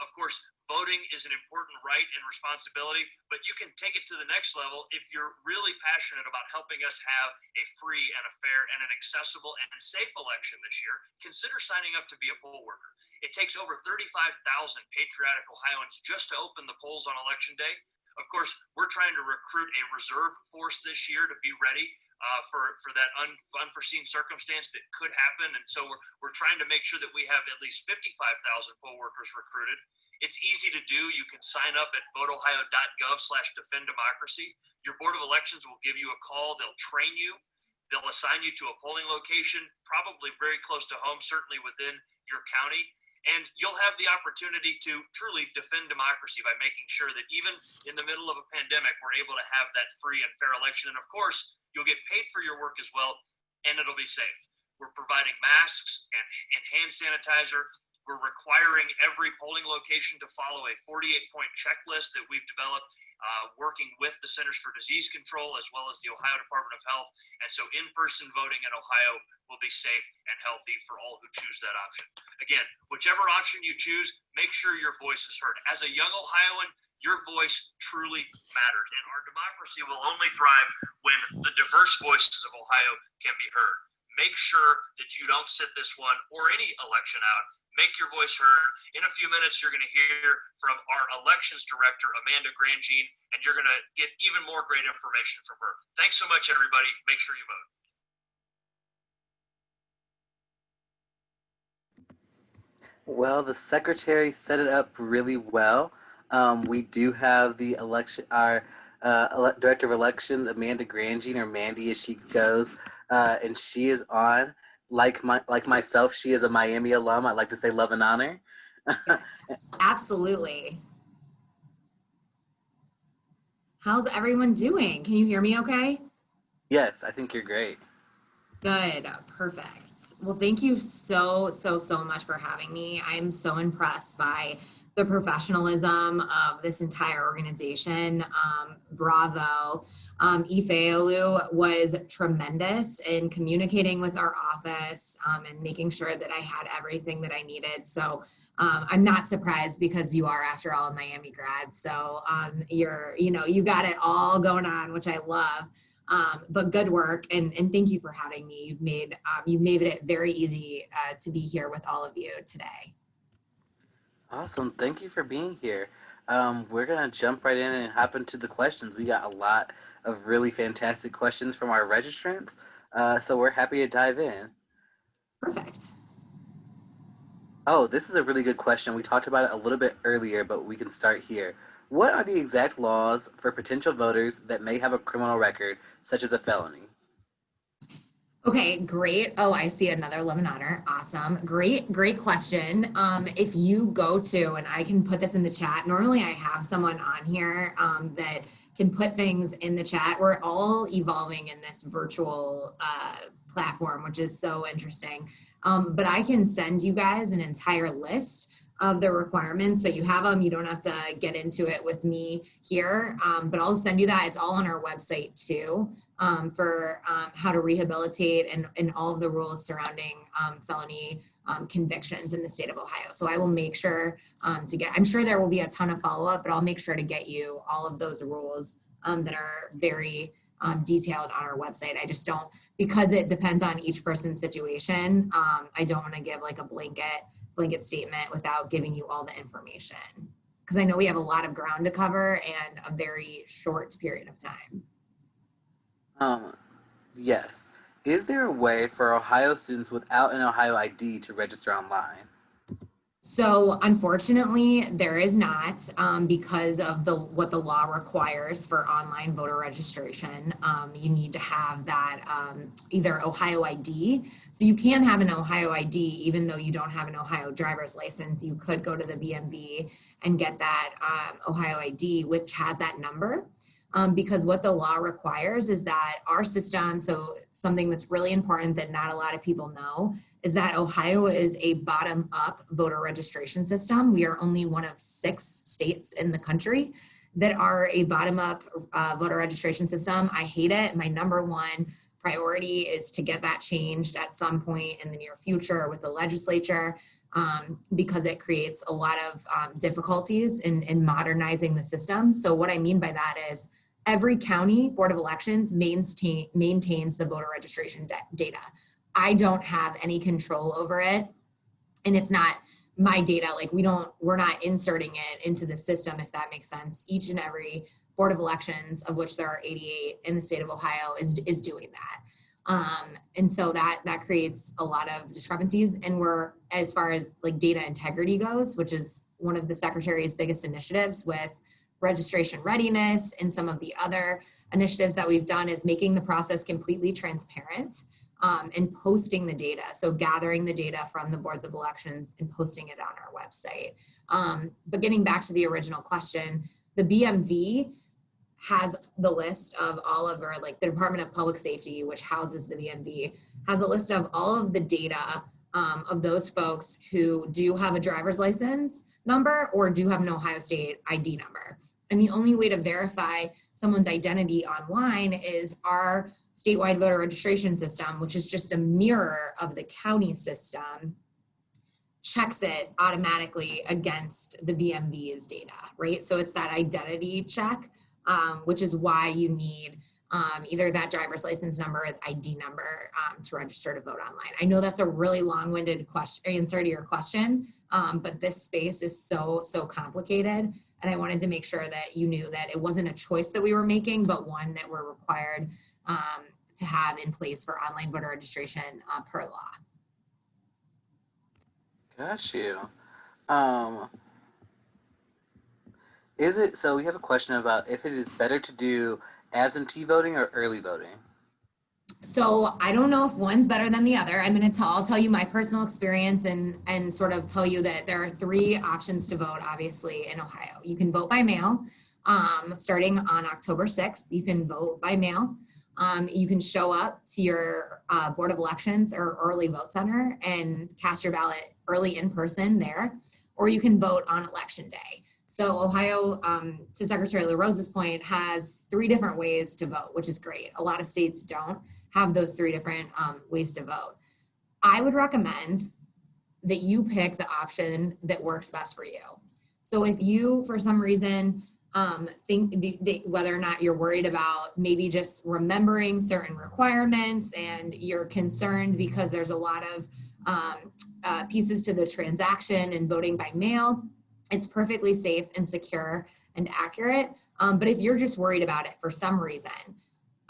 Of course, voting is an important right and responsibility, but you can take it to the next level if you're really passionate about helping us have a free and a fair and an accessible and safe election this year. Consider signing up to be a poll worker. It takes over 35,000 patriotic Ohioans just to open the polls on election day. Of course, we're trying to recruit a reserve force this year to be ready for that unforeseen circumstance that could happen. And so we're trying to make sure that we have at least 55,000 poll workers recruited. It's easy to do. You can sign up at voteohio.gov/defenddemocracy. Your Board of Elections will give you a call. They'll train you. They'll assign you to a polling location, probably very close to home, certainly within your county. And you'll have the opportunity to truly defend democracy by making sure that even in the middle of a pandemic, we're able to have that free and fair election. And of course, you'll get paid for your work as well, and it'll be safe. We're providing masks and hand sanitizer. We're requiring every polling location to follow a 48-point checklist that we've developed, working with the Centers for Disease Control as well as the Ohio Department of Health. And so in-person voting in Ohio will be safe and healthy for all who choose that option. Again, whichever option you choose, make sure your voice is heard. As a young Ohioan, your voice truly matters. And our democracy will only thrive when the diverse voices of Ohio can be heard. Make sure that you don't sit this one or any election out. Make your voice heard. In a few minutes, you're going to hear from our elections director, Amanda Grandjean, and you're going to get even more great information from her. Thanks so much, everybody. Make sure you vote. Well, the secretary set it up really well. We do have the our director of elections, Amanda Grandjean, or Mandy as she goes, and she is on. Like myself, she is a Miami alum. I'd like to say love and honor. Yes, absolutely. How's everyone doing? Can you hear me okay? Yes, I think you're great. Good, perfect. Well, thank you so much for having me. I'm so impressed by the professionalism of this entire organization. Bravo. Ifeolu was tremendous in communicating with our office and making sure that I had everything that I needed. So I'm not surprised because you are, after all, a Miami grad. So you got it all going on, which I love. But good work, and thank you for having me. You've made it very easy to be here with all of you today. Awesome. Thank you for being here. We're going to jump right in and hop into the questions. We got a lot of really fantastic questions from our registrants, so we're happy to dive in. Perfect. Oh, this is a really good question. We talked about it a little bit earlier, but we can start here. What are the exact laws for potential voters that may have a criminal record, such as a felony? Okay, great. Oh, I see another love and honor. Awesome. Great question. If you go to, and I can put this in the chat, normally I have someone on here that can put things in the chat. We're all evolving in this virtual platform, which is so interesting. But I can send you guys an entire list of the requirements. So you have them, you don't have to get into it with me here, but I'll send you that. It's all on our website too, for how to rehabilitate and all of the rules surrounding felony convictions in the state of Ohio. So I will make sure I'm sure there will be a ton of follow-up, but I'll make sure to get you all of those rules that are very detailed on our website. I just don't, because it depends on each person's situation, I don't want to give like a blanket blanket statement without giving you all the information. Because I know we have a lot of ground to cover and a very short period of time. Yes. Is there a way for Ohio students without an Ohio ID to register online? So unfortunately, there is not, because of what the law requires for online voter registration. You need to have that either Ohio ID. So you can have an Ohio ID even though you don't have an Ohio driver's license. You could go to the BMV and get that Ohio ID, which has that number. Because what the law requires is that our system, so something that's really important that not a lot of people know, is that Ohio is a bottom-up voter registration system. We are only one of 6 states in the country that are a bottom-up voter registration system. I hate it. My number one priority is to get that changed at some point in the near future with the legislature, because it creates a lot of difficulties in modernizing the system. So what I mean by that is every county board of elections maintains the voter registration data. I don't have any control over it, and it's not my data. Like we're not inserting it into the system, if that makes sense. Each and every board of elections, of which there are 88 in the state of Ohio, is doing that. And so that creates a lot of discrepancies. And we're, as far as like data integrity goes, which is one of the Secretary's biggest initiatives with registration readiness and some of the other initiatives that we've done, is making the process completely transparent and posting the data. So gathering the data from the boards of elections and posting it on our website. But getting back to the original question, the BMV has the list of all of our, like the Department of Public Safety, which houses the BMV, has a list of all of the data of those folks who do have a driver's license number or do have an Ohio State ID number. And the only way to verify someone's identity online is our statewide voter registration system, which is just a mirror of the county system, checks it automatically against the BMV's data, right? So it's that identity check, which is why you need either that driver's license number or the ID number to register to vote online. I know that's a really long-winded answer to your question, but this space is so complicated. And I wanted to make sure that you knew that it wasn't a choice that we were making, but one that we're required to have in place for online voter registration per law. Got you. Is it, so we have a question about if it is better to do absentee voting or early voting? So I don't know if one's better than the other. I'll tell you my personal experience and sort of tell you that there are 3 options to vote, obviously, in Ohio. You can vote by mail, starting on October 6th. You can vote by mail. You can show up to your Board of Elections or early vote center and cast your ballot early in person there, or you can vote on election day. So Ohio, to Secretary LaRosa's point, has 3 different ways to vote, which is great. A lot of states don't have those 3 different ways to vote. I would recommend that you pick the option that works best for you. So if you, for some reason, think whether or not you're worried about maybe just remembering certain requirements and you're concerned because there's a lot of pieces to the transaction and voting by mail, it's perfectly safe and secure and accurate. But if you're just worried about it for some reason,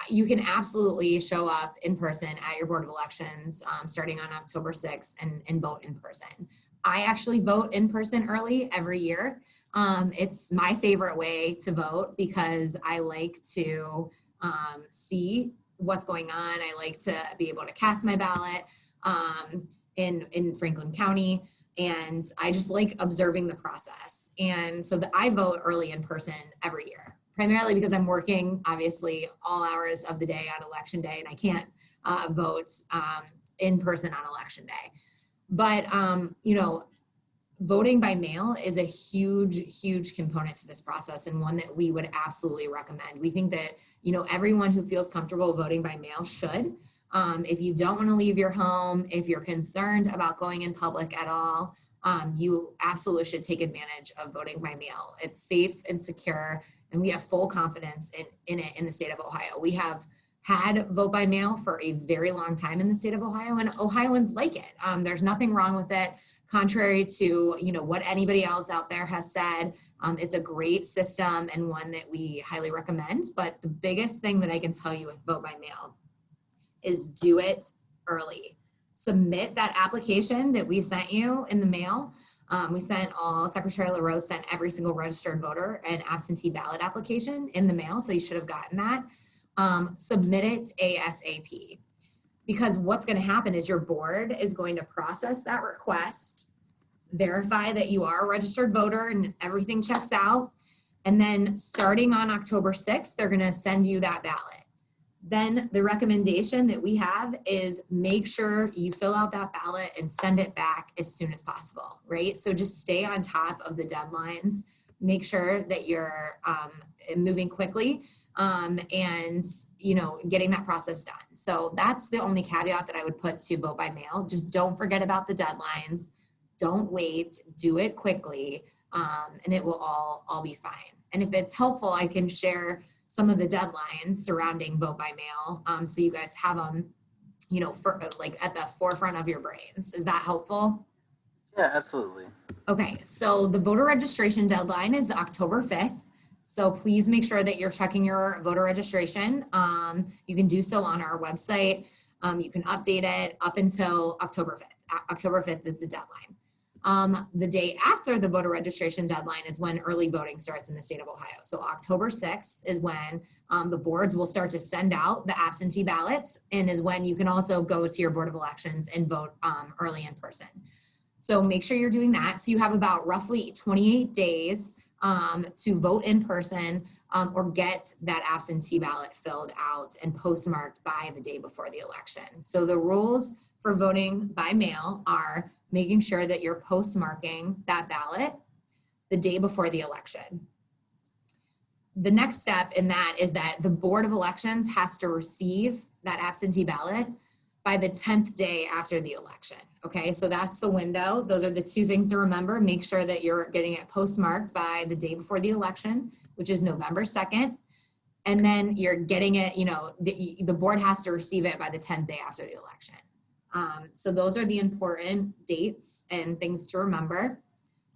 you can absolutely show up in person at your Board of Elections starting on October 6th and vote in person. I actually vote in person early every year. It's my favorite way to vote because I like to see what's going on. I like to be able to cast my ballot in Franklin County. And I just like observing the process. And so I vote early in person every year, primarily because I'm working, obviously, all hours of the day on election day, and I can't vote in person on election day. But, voting by mail is a huge component to this process, and one that we would absolutely recommend. We think that, everyone who feels comfortable voting by mail should. If you don't want to leave your home, if you're concerned about going in public at all, you absolutely should take advantage of voting by mail. It's safe and secure, and we have full confidence in it in the state of Ohio. We have had vote by mail for a very long time in the state of Ohio, and Ohioans like it. There's nothing wrong with it. contrary to, you know, what anybody else out there has said, it's a great system and one that we highly recommend. But the biggest thing that I can tell you with Vote by Mail is do it early. Submit that application that we sent you in the mail. Secretary LaRose sent every single registered voter an absentee ballot application in the mail, so you should have gotten that. Submit it ASAP. Because what's going to happen is your board is going to process that request, verify that you are a registered voter and everything checks out. And then starting on October 6th, they're going to send you that ballot. Then the recommendation that we have is make sure you fill out that ballot and send it back as soon as possible, right? So just stay on top of the deadlines, make sure that you're moving quickly. And, you know, getting that process done. So that's the only caveat that I would put to Vote by Mail. Just don't forget about the deadlines. Don't wait, do it quickly, and it will all be fine. And if it's helpful, I can share some of the deadlines surrounding Vote by Mail, so you guys have them, you know, for like at the forefront of your brains. Is that helpful? Yeah, absolutely. Okay, so the voter registration deadline is October 5th. So please make sure that you're checking your voter registration. You can do so on our website. You can update it up until October 5th. October 5th is the deadline. The day after the voter registration deadline is when early voting starts in the state of Ohio. So October 6th is when the boards will start to send out the absentee ballots, and is when you can also go to your Board of Elections and vote early in person. So make sure you're doing that. So you have about roughly 28 days to vote in person or get that absentee ballot filled out and postmarked by the day before the election. So the rules for voting by mail are making sure that you're postmarking that ballot the day before the election. The next step in that is that the Board of Elections has to receive that absentee ballot by the 10th day after the election. Okay, so that's the window. Those are the two things to remember. Make sure that you're getting it postmarked by the day before the election, which is November 2nd. And then you're getting it, you know, the board has to receive it by the 10th day after the election. So those are the important dates and things to remember.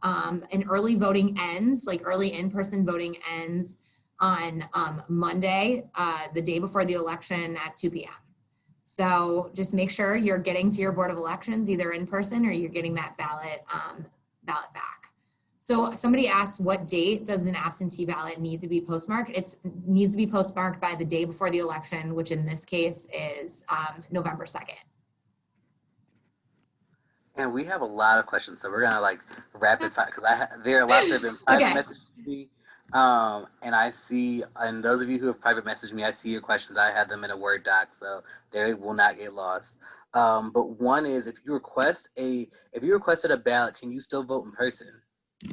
And early voting ends, like early in-person voting ends on Monday, the day before the election at 2 p.m. So just make sure you're getting to your Board of Elections either in person or you're getting that ballot back. So somebody asked, what date does an absentee ballot need to be postmarked? It needs to be postmarked by the day before the election, which in this case is November 2nd. And we have a lot of questions, so we're gonna like rapid fire because there are lots that have been private messages to me. And I see, and those of you who have private messaged me, I see your questions. I have them in a Word doc, so they will not get lost. But one is, if you requested a ballot, can you still vote in person?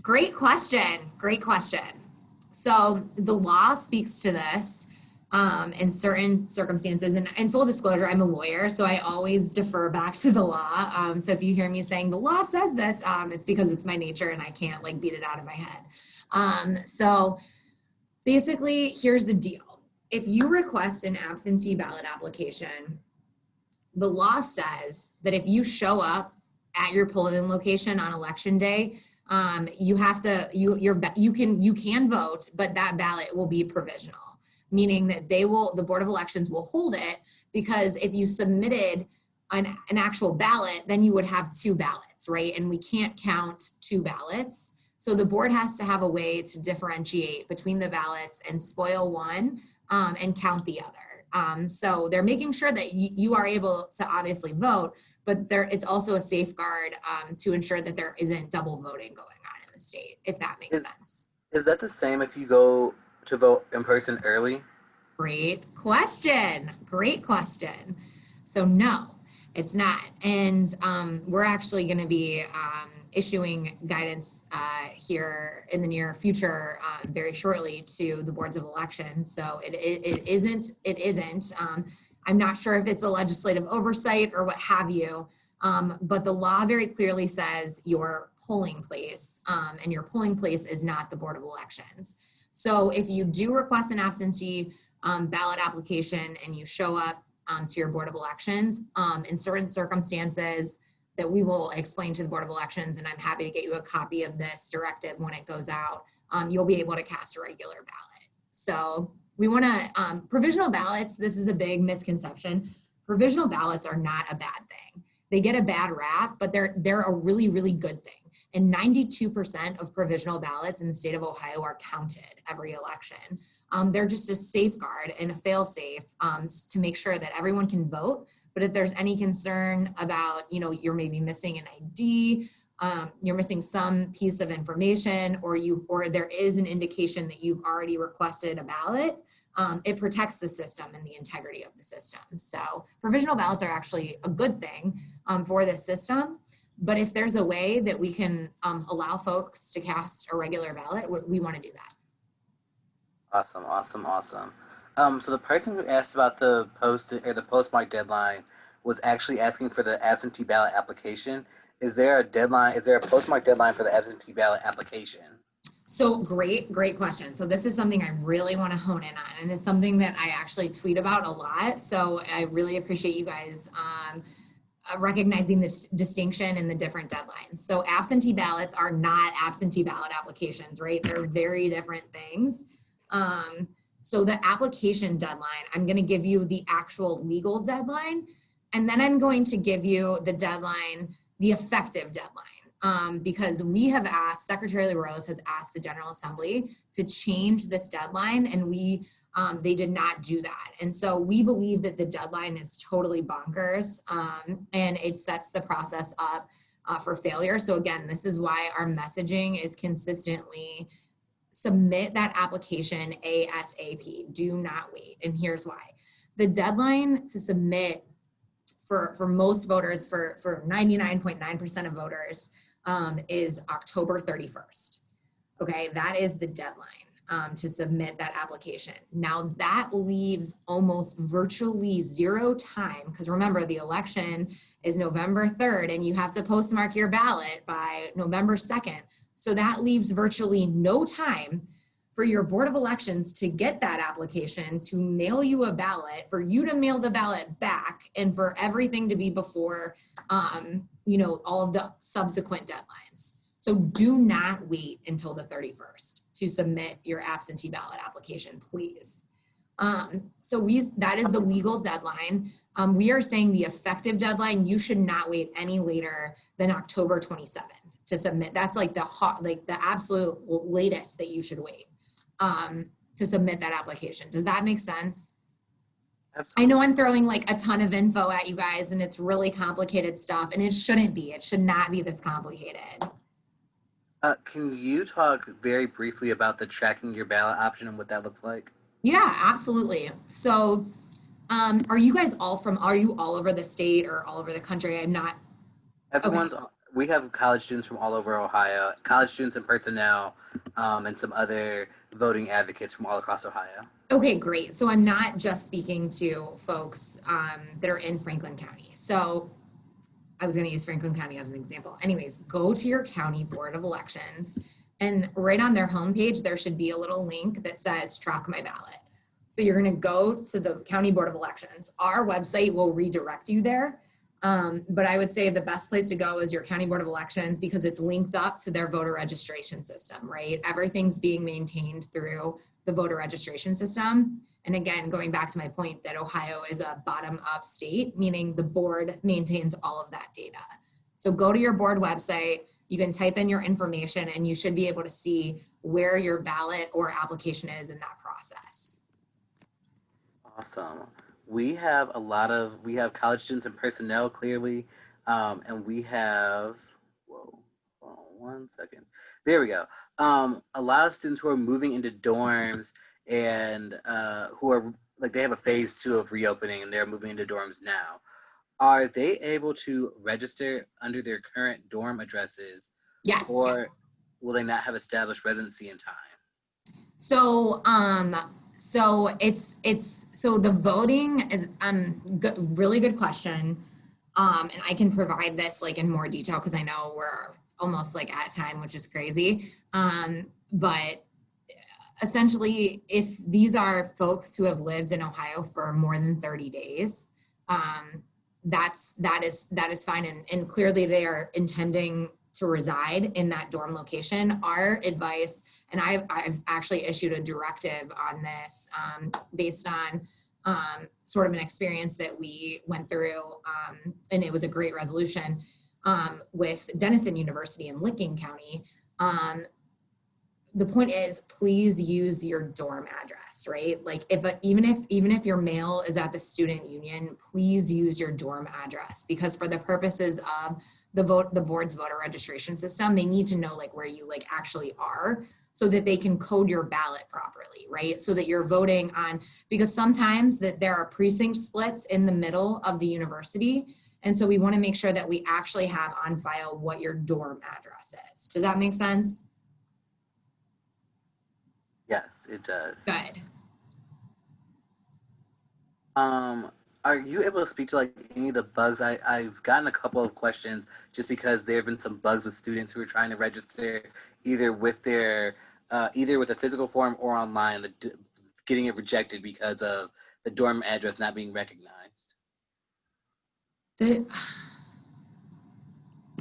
Great question. Great question. So the law speaks to this in certain circumstances. And in full disclosure, I'm a lawyer, so I always defer back to the law. So if you hear me saying the law says this, it's because it's my nature and I can't like beat it out of my head. So basically, here's the deal. If you request an absentee ballot application, the law says that if you show up at your polling location on election day, you have to, you can vote, but that ballot will be provisional, meaning that the Board of Elections will hold it, because if you submitted an actual ballot, then you would have two ballots, right? And we can't count two ballots. So the board has to have a way to differentiate between the ballots and spoil one and count the other. So they're making sure that you are able to obviously vote, but it's also a safeguard to ensure that there isn't double voting going on in the state, if that makes sense. Is that the same if you go to vote in person early? Great question. Great question. So no, it's not. And we're actually going to be issuing guidance here in the near future very shortly to the boards of elections. So it isn't. I'm not sure if it's a legislative oversight or what have you, but the law very clearly says your polling place, and your polling place is not the Board of Elections. So if you do request an absentee ballot application and you show up to your Board of Elections, in certain circumstances, that we will explain to the Board of Elections, and I'm happy to get you a copy of this directive when it goes out. You'll be able to cast a regular ballot. So we want to, provisional ballots, this is a big misconception. Provisional ballots are not a bad thing. They get a bad rap, but they're a really, really good thing. And 92% of provisional ballots in the state of Ohio are counted every election. They're just a safeguard and a fail-safe to make sure that everyone can vote. But if there's any concern about, you're maybe missing an ID, you're missing some piece of information, or there is an indication that you've already requested a ballot, it protects the system and the integrity of the system. So provisional ballots are actually a good thing for this system. But if there's a way that we can allow folks to cast a regular ballot, we want to do that. Awesome, awesome, awesome. So the person who asked about the postmark deadline was actually asking for the absentee ballot application. Is there a deadline? Is there a postmark deadline for the absentee ballot application? So great question. So this is something I really want to hone in on, and it's something that I actually tweet about a lot. So I really appreciate you guys recognizing this distinction in the different deadlines. So absentee ballots are not absentee ballot applications, right? They're very different things. So the application deadline, I'm going to give you the actual legal deadline, and then I'm going to give you the deadline, the effective deadline, because we have asked, Secretary LaRose has asked the General Assembly to change this deadline, and they did not do that. And so we believe that the deadline is totally bonkers, and it sets the process up for failure. So again, this is why our messaging is consistently submit that application ASAP. Do not wait. And here's why. The deadline to submit for most voters, for 99.9% of voters, is October 31st. Okay, that is the deadline to submit that application. Now that leaves almost virtually zero time, because remember, the election is November 3rd and you have to postmark your ballot by November 2nd. So that leaves virtually no time for your Board of Elections to get that application, to mail you a ballot, for you to mail the ballot back, and for everything to be before, all of the subsequent deadlines. So do not wait until the 31st to submit your absentee ballot application, please. That is the legal deadline. We are saying the effective deadline, you should not wait any later than October 27th. To submit. That's like the absolute latest that you should wait to submit that application. Does that make sense? Absolutely. I know I'm throwing like a ton of info at you guys, and it's really complicated stuff, and it shouldn't be. It should not be this complicated. Can you talk very briefly about the tracking your ballot option and what that looks like? Yeah, absolutely. So are you all over the state or all over the country? I'm not. Everyone's. Okay. We have college students from all over Ohio, college students and personnel, and some other voting advocates from all across Ohio. Okay, great. So I'm not just speaking to folks that are in Franklin County. So I was going to use Franklin County as an example. Anyways, go to your county Board of Elections, and right on their homepage, there should be a little link that says track my ballot. So you're going to go to the county Board of Elections. Our website will redirect you there. But I would say the best place to go is your county Board of Elections, because it's linked up to their voter registration system, right? Everything's being maintained through the voter registration system. And again, going back to my point that Ohio is a bottom-up state, meaning the board maintains all of that data. So go to your board website, you can type in your information, and you should be able to see where your ballot or application is in that process. Awesome. We have college students and personnel, clearly, and we have, one second. There we go. A lot of students who are moving into dorms and who are, they have a phase 2 of reopening and they're moving into dorms now. Are they able to register under their current dorm addresses? Yes. Or will they not have established residency in time? So, so the voting, really good question. And I can provide this in more detail because I know we're almost at time, which is crazy. But essentially, if these are folks who have lived in Ohio for more than 30 days, that is fine. And clearly they are intending to reside in that dorm location. Our advice, and I've actually issued a directive on this based on sort of an experience that we went through, and it was a great resolution with Denison University in Licking County. The point is, please use your dorm address, right? Like even if your mail is at the student union, please use your dorm address, because for the purposes of the board's voter registration system, they need to know like where you like actually are, so that they can code your ballot properly, right? So that you're voting on, because sometimes that there are precinct splits in the middle of the university. And so we want to make sure that we actually have on file what your dorm address is. Does that make sense? Yes, it does. Good. Are you able to speak to like any of the bugs? I've gotten a couple of questions just because there have been some bugs with students who are trying to register either with their either with a physical form or online, getting it rejected because of the dorm address not being recognized.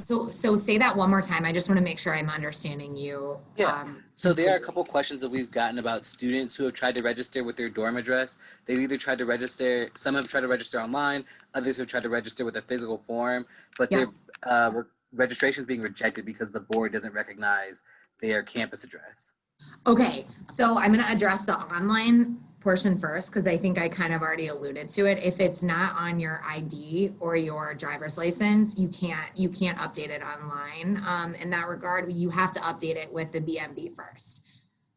So say that one more time. I just want to make sure I'm understanding you. Yeah. So there are a couple questions that we've gotten about students who have tried to register with their dorm address. They've either tried to register, some have tried to register online, others have tried to register with a physical form, but their registration is being rejected because the board doesn't recognize their campus address. Okay, so I'm going to address the online portion first, because I think I kind of already alluded to it. If it's not on your ID or your driver's license, you can't update it online. In that regard, you have to update it with the BMV first.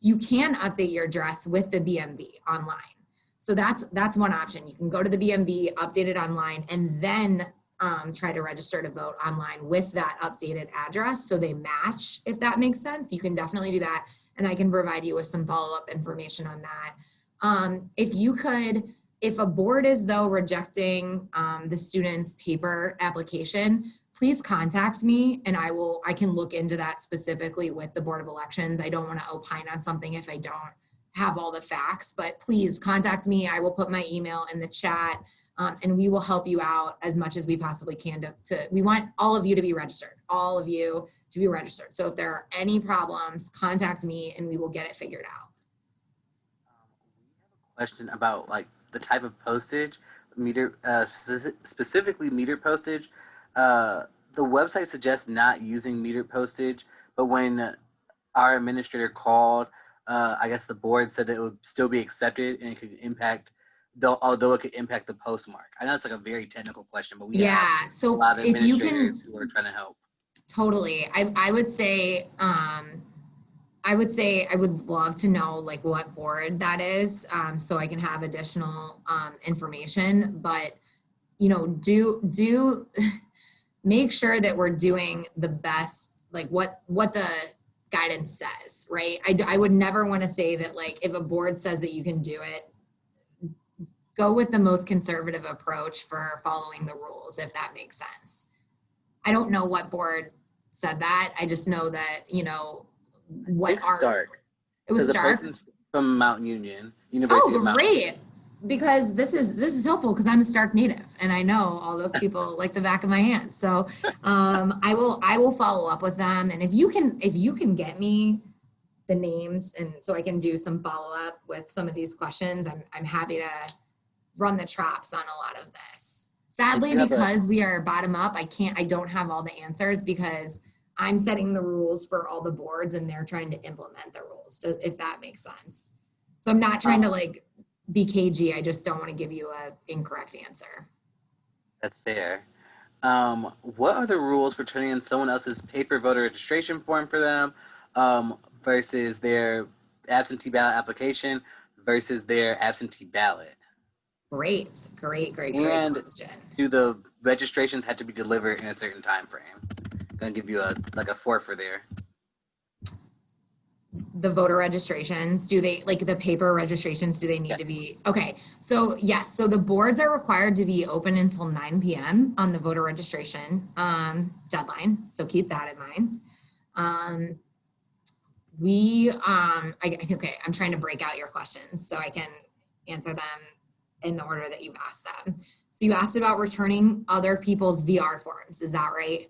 You can update your address with the BMV online. So that's one option. You can go to the BMV, update it online, and then try to register to vote online with that updated address so they match, if that makes sense. You can definitely do that, and I can provide you with some follow-up information on that. If a board is though rejecting the student's paper application, please contact me and I can look into that specifically with the Board of Elections. I don't want to opine on something if I don't have all the facts, but please contact me. I will put my email in the chat, and we will help you out as much as we possibly can we want all of you to be registered, all of you to be registered. So if there are any problems, contact me and we will get it figured out. Question about like the type of postage, specifically meter postage. The website suggests not using meter postage, but when our administrator called, I guess the board said that it would still be accepted and it could impact, although it could impact the postmark. I know it's like a very technical question, but we have so a lot of if you administrators can, who are trying to help. Totally. I would say I would love to know like what board that is, so I can have additional information, but do make sure that we're doing the best, like what the guidance says, right? I would never want to say that like if a board says that you can do it, go with the most conservative approach for following the rules, if that makes sense. I don't know what board said that. I just know that, what it's Stark. It was Stark from Mount Union University. Oh, great! Because this is helpful because I'm a Stark native and I know all those people like the back of my hand. So I will follow up with them, and if you can get me the names and so I can do some follow up with some of these questions, I'm happy to run the traps on a lot of this. Sadly, because we are bottom up, I don't have all the answers because I'm setting the rules for all the boards and they're trying to implement the rules, if that makes sense. So I'm not trying to like be cagey. I just don't want to give you an incorrect answer. That's fair. What are the rules for turning in someone else's paper voter registration form for them versus their absentee ballot application versus their absentee ballot? Great question. Do the registrations have to be delivered in a certain time frame? Gonna give you a forfeit there. The voter registrations, do they, like the paper registrations, do they need to be, okay. So yes, so the boards are required to be open until 9 p.m. on the voter registration deadline. So keep that in mind. Okay, I'm trying to break out your questions so I can answer them in the order that you've asked them. So you asked about returning other people's VR forms. Is that right?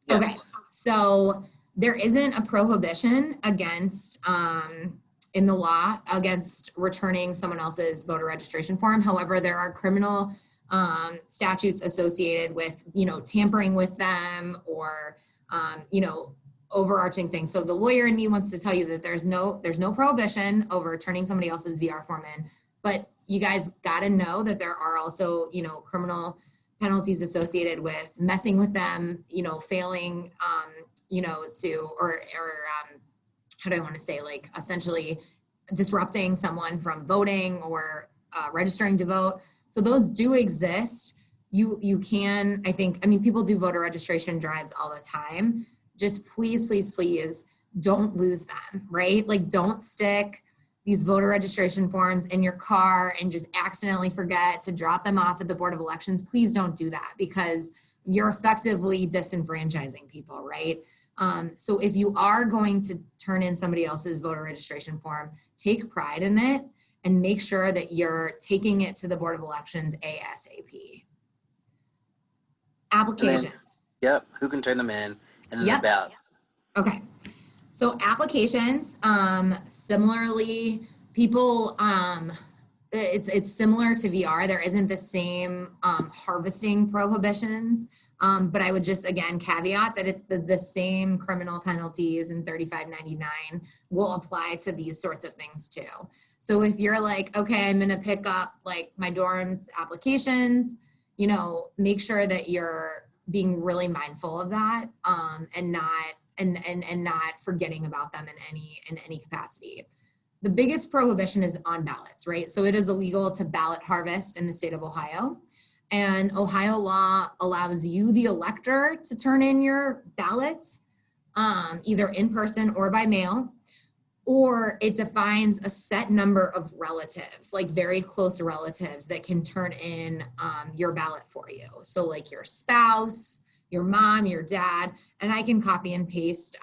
Yes. Okay. So there isn't a prohibition against, in the law against returning someone else's voter registration form. However, there are criminal statutes associated with, tampering with them or, overarching things. So the lawyer in me wants to tell you that there's no prohibition over turning somebody else's VR form in, but you guys got to know that there are also, criminal penalties associated with messing with them, failing, how do I want to say, like essentially disrupting someone from voting or registering to vote. So those do exist. You can, people do voter registration drives all the time. Just please, please, please don't lose them, right? Like don't stick these voter registration forms in your car and just accidentally forget to drop them off at the Board of Elections. Please don't do that because you're effectively disenfranchising people, right? So if you are going to turn in somebody else's voter registration form, take pride in it and make sure that you're taking it to the Board of Elections ASAP. Applications. Yep, who can turn them in? And then the ballots. Okay. So applications, similarly, people, it's similar to VR. There isn't the same harvesting prohibitions, but I would just, again, caveat that it's the same criminal penalties in 3599 will apply to these sorts of things too. So if you're like, okay, I'm gonna pick up like my dorm's applications, make sure that you're being really mindful of that and not forgetting about them in any capacity. The biggest prohibition is on ballots, right? So it is illegal to ballot harvest in the state of Ohio. And Ohio law allows you, the elector, to turn in your ballot either in person or by mail, or it defines a set number of relatives, like very close relatives that can turn in your ballot for you. So like your spouse, your mom, your dad, and I can copy and paste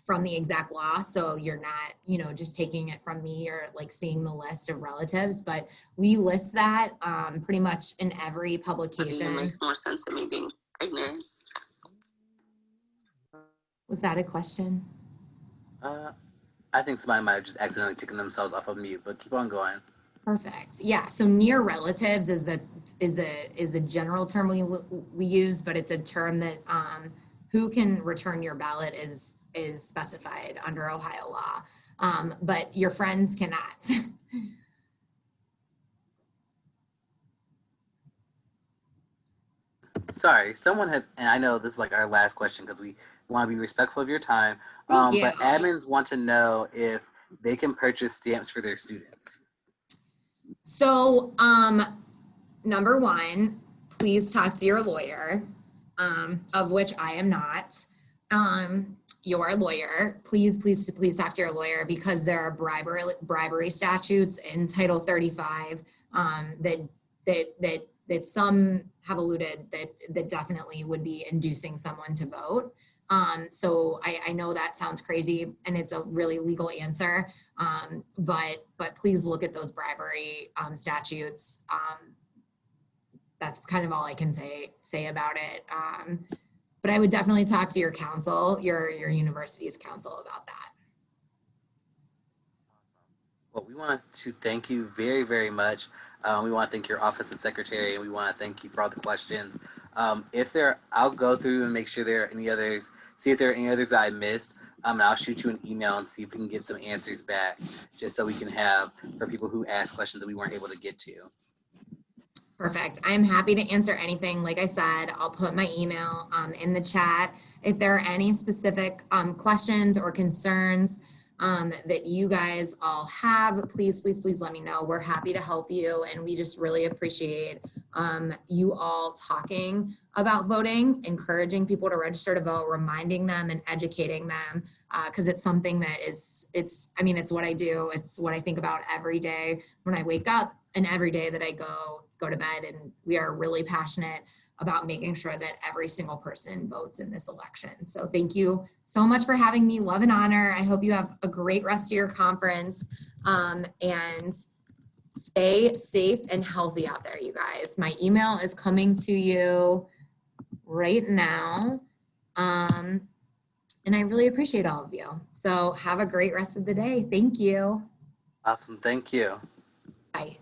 from the exact law. So you're not, just taking it from me or like seeing the list of relatives, but we list that pretty much in every publication. It makes more sense than me being pregnant. Was that a question? I think somebody might have just accidentally taken themselves off of mute, but keep on going. Perfect. Yeah. So near relatives is the general term we use, but it's a term that who can return your ballot is specified under Ohio law, but your friends cannot. Sorry, someone has, and I know this is like our last question because we want to be respectful of your time, Thank you. but admins want to know if they can purchase stamps for their students. So, number one, please talk to your lawyer, of which I am not. Your lawyer, please talk to your lawyer because there are bribery statutes in Title 35 that some have alluded that definitely would be inducing someone to vote. So I know that sounds crazy and it's a really legal answer, but please look at those bribery statutes. That's kind of all I can say about it. But I would definitely talk to your counsel, your university's counsel about that. Well, we want to thank you very, very much. We want to thank your office of secretary, and we want to thank you for all the questions. I'll go through and make sure there are any others, see if there are any others that I missed, and I'll shoot you an email and see if we can get some answers back, just so we can have for people who ask questions that we weren't able to get to. Perfect. I'm happy to answer anything. Like I said, I'll put my email in the chat. If there are any specific questions or concerns that you guys all have, please let me know. We're happy to help you, and we just really appreciate you all talking about voting, encouraging people to register to vote, reminding them and educating them, because it's something that it's what I do. It's what I think about every day when I wake up and every day that I go to bed, and we are really passionate about making sure that every single person votes in this election. So thank you so much for having me. Love and honor. I hope you have a great rest of your conference, and Stay safe and healthy out there, you guys. My email is coming to you right now. And I really appreciate all of you. So have a great rest of the day. Thank you. Awesome. Thank you. Bye.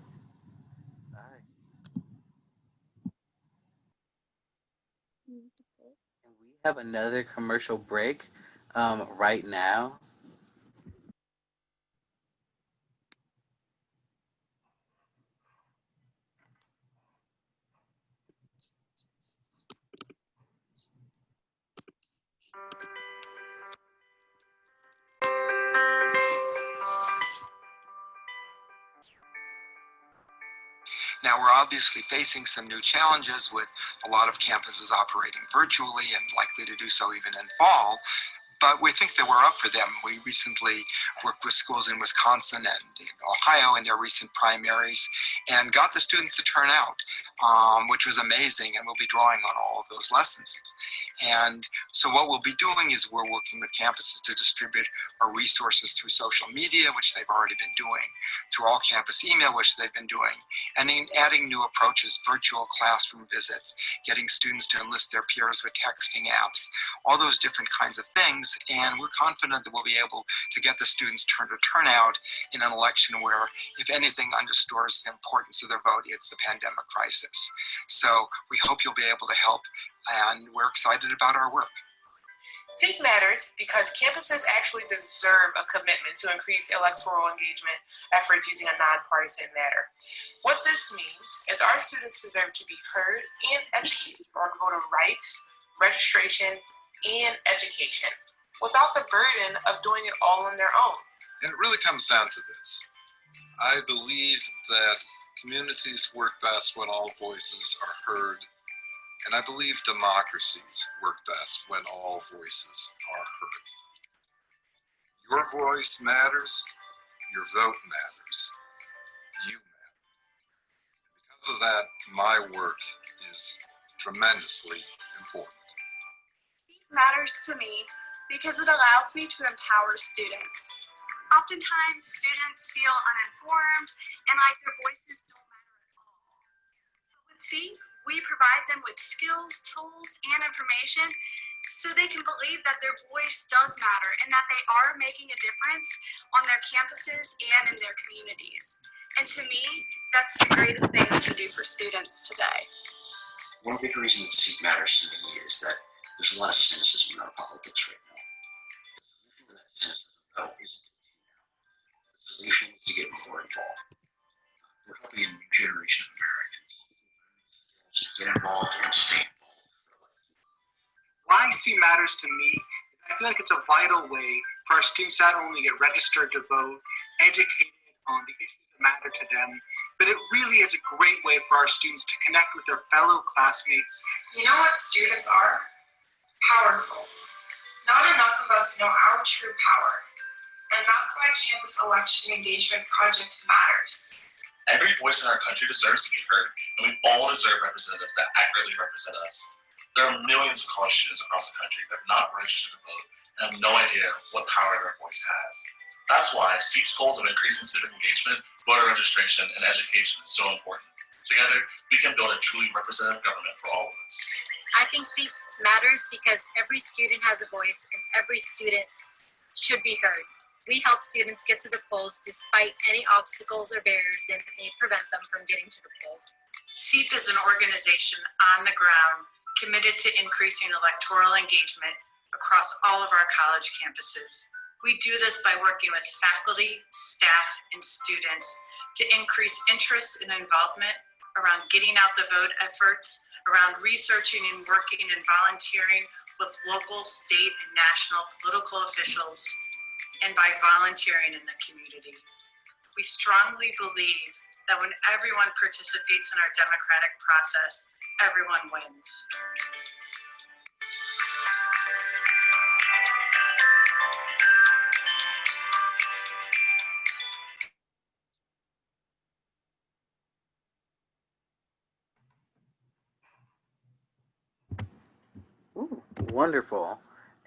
And we have another commercial break right now. Now, we're obviously facing some new challenges with a lot of campuses operating virtually and likely to do so even in fall. But we think that we're up for them. We recently worked with schools in Wisconsin and in Ohio in their recent primaries and got the students to turn out, which was amazing, and we'll be drawing on all of those lessons. And so what we'll be doing is we're working with campuses to distribute our resources through social media, which they've already been doing, through all campus email, which they've been doing, and in adding new approaches, virtual classroom visits, getting students to enlist their peers with texting apps, all those different kinds of things. And we're confident that we'll be able to get the students to turn out in an election where, if anything underscores the importance of their vote, it's the pandemic crisis. So we hope you'll be able to help, and we're excited about our work. SEEK matters because campuses actually deserve a commitment to increase electoral engagement efforts using a nonpartisan manner. What this means is our students deserve to be heard and educated on voter rights, registration, and education, without the burden of doing it all on their own. And it really comes down to this. I believe that communities work best when all voices are heard, and I believe democracies work best when all voices are heard. Your voice matters, your vote matters, you matter. Because of that, my work is tremendously important. SEEK matters to me because it allows me to empower students. Oftentimes, students feel uninformed and like their voices don't matter at all. But with SEEK, we provide them with skills, tools, and information so they can believe that their voice does matter and that they are making a difference on their campuses and in their communities. And to me, that's the greatest thing we can do for students today. One big reason that SEEK matters to me is that there's a lot of cynicism in our politics right now. The solution is to get more involved. We're helping a new generation of Americans to get involved and stay involved. Why SEEK matters to me is I feel like it's a vital way for our students not only get registered to vote, educated on the issues that matter to them, but it really is a great way for our students to connect with their fellow classmates. You know what students are? Powerful. Not enough of us know our true power. And that's why Campus Election Engagement Project matters. Every voice in our country deserves to be heard, and we all deserve representatives that accurately represent us. There are millions of college students across the country that are not registered to vote and have no idea what power their voice has. That's why SEEK's goals of increasing civic engagement, voter registration, and education is so important. Together, we can build a truly representative government for all of us. I think SEEK matters because every student has a voice and every student should be heard. We help students get to the polls despite any obstacles or barriers that may prevent them from getting to the polls. SEEK is an organization on the ground committed to increasing electoral engagement across all of our college campuses. We do this by working with faculty, staff, and students to increase interest and involvement around getting out the vote efforts, around researching and working and volunteering with local, state, and national political officials, and by volunteering in the community. We strongly believe that when everyone participates in our democratic process, everyone wins. Ooh, wonderful.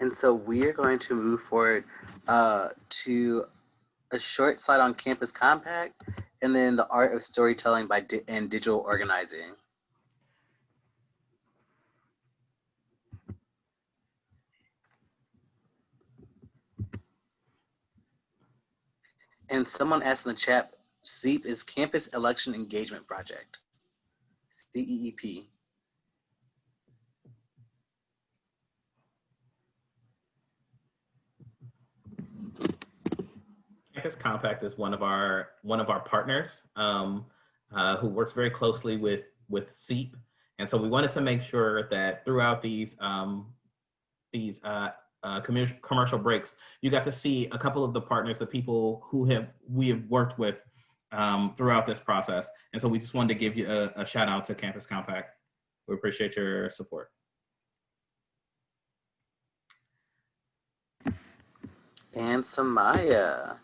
And so we are going to move forward to a short slide on Campus Compact, And then the art of storytelling and digital organizing. And someone asked in the chat, CEEP is Campus Election Engagement Project, CEEP. Campus Compact is one of our partners who works very closely with CEEP, and so we wanted to make sure that throughout these commercial breaks, you got to see a couple of the partners, the people who we have worked with throughout this process, and so we just wanted to give you a shout out to Campus Compact. We appreciate your support. And Samaya,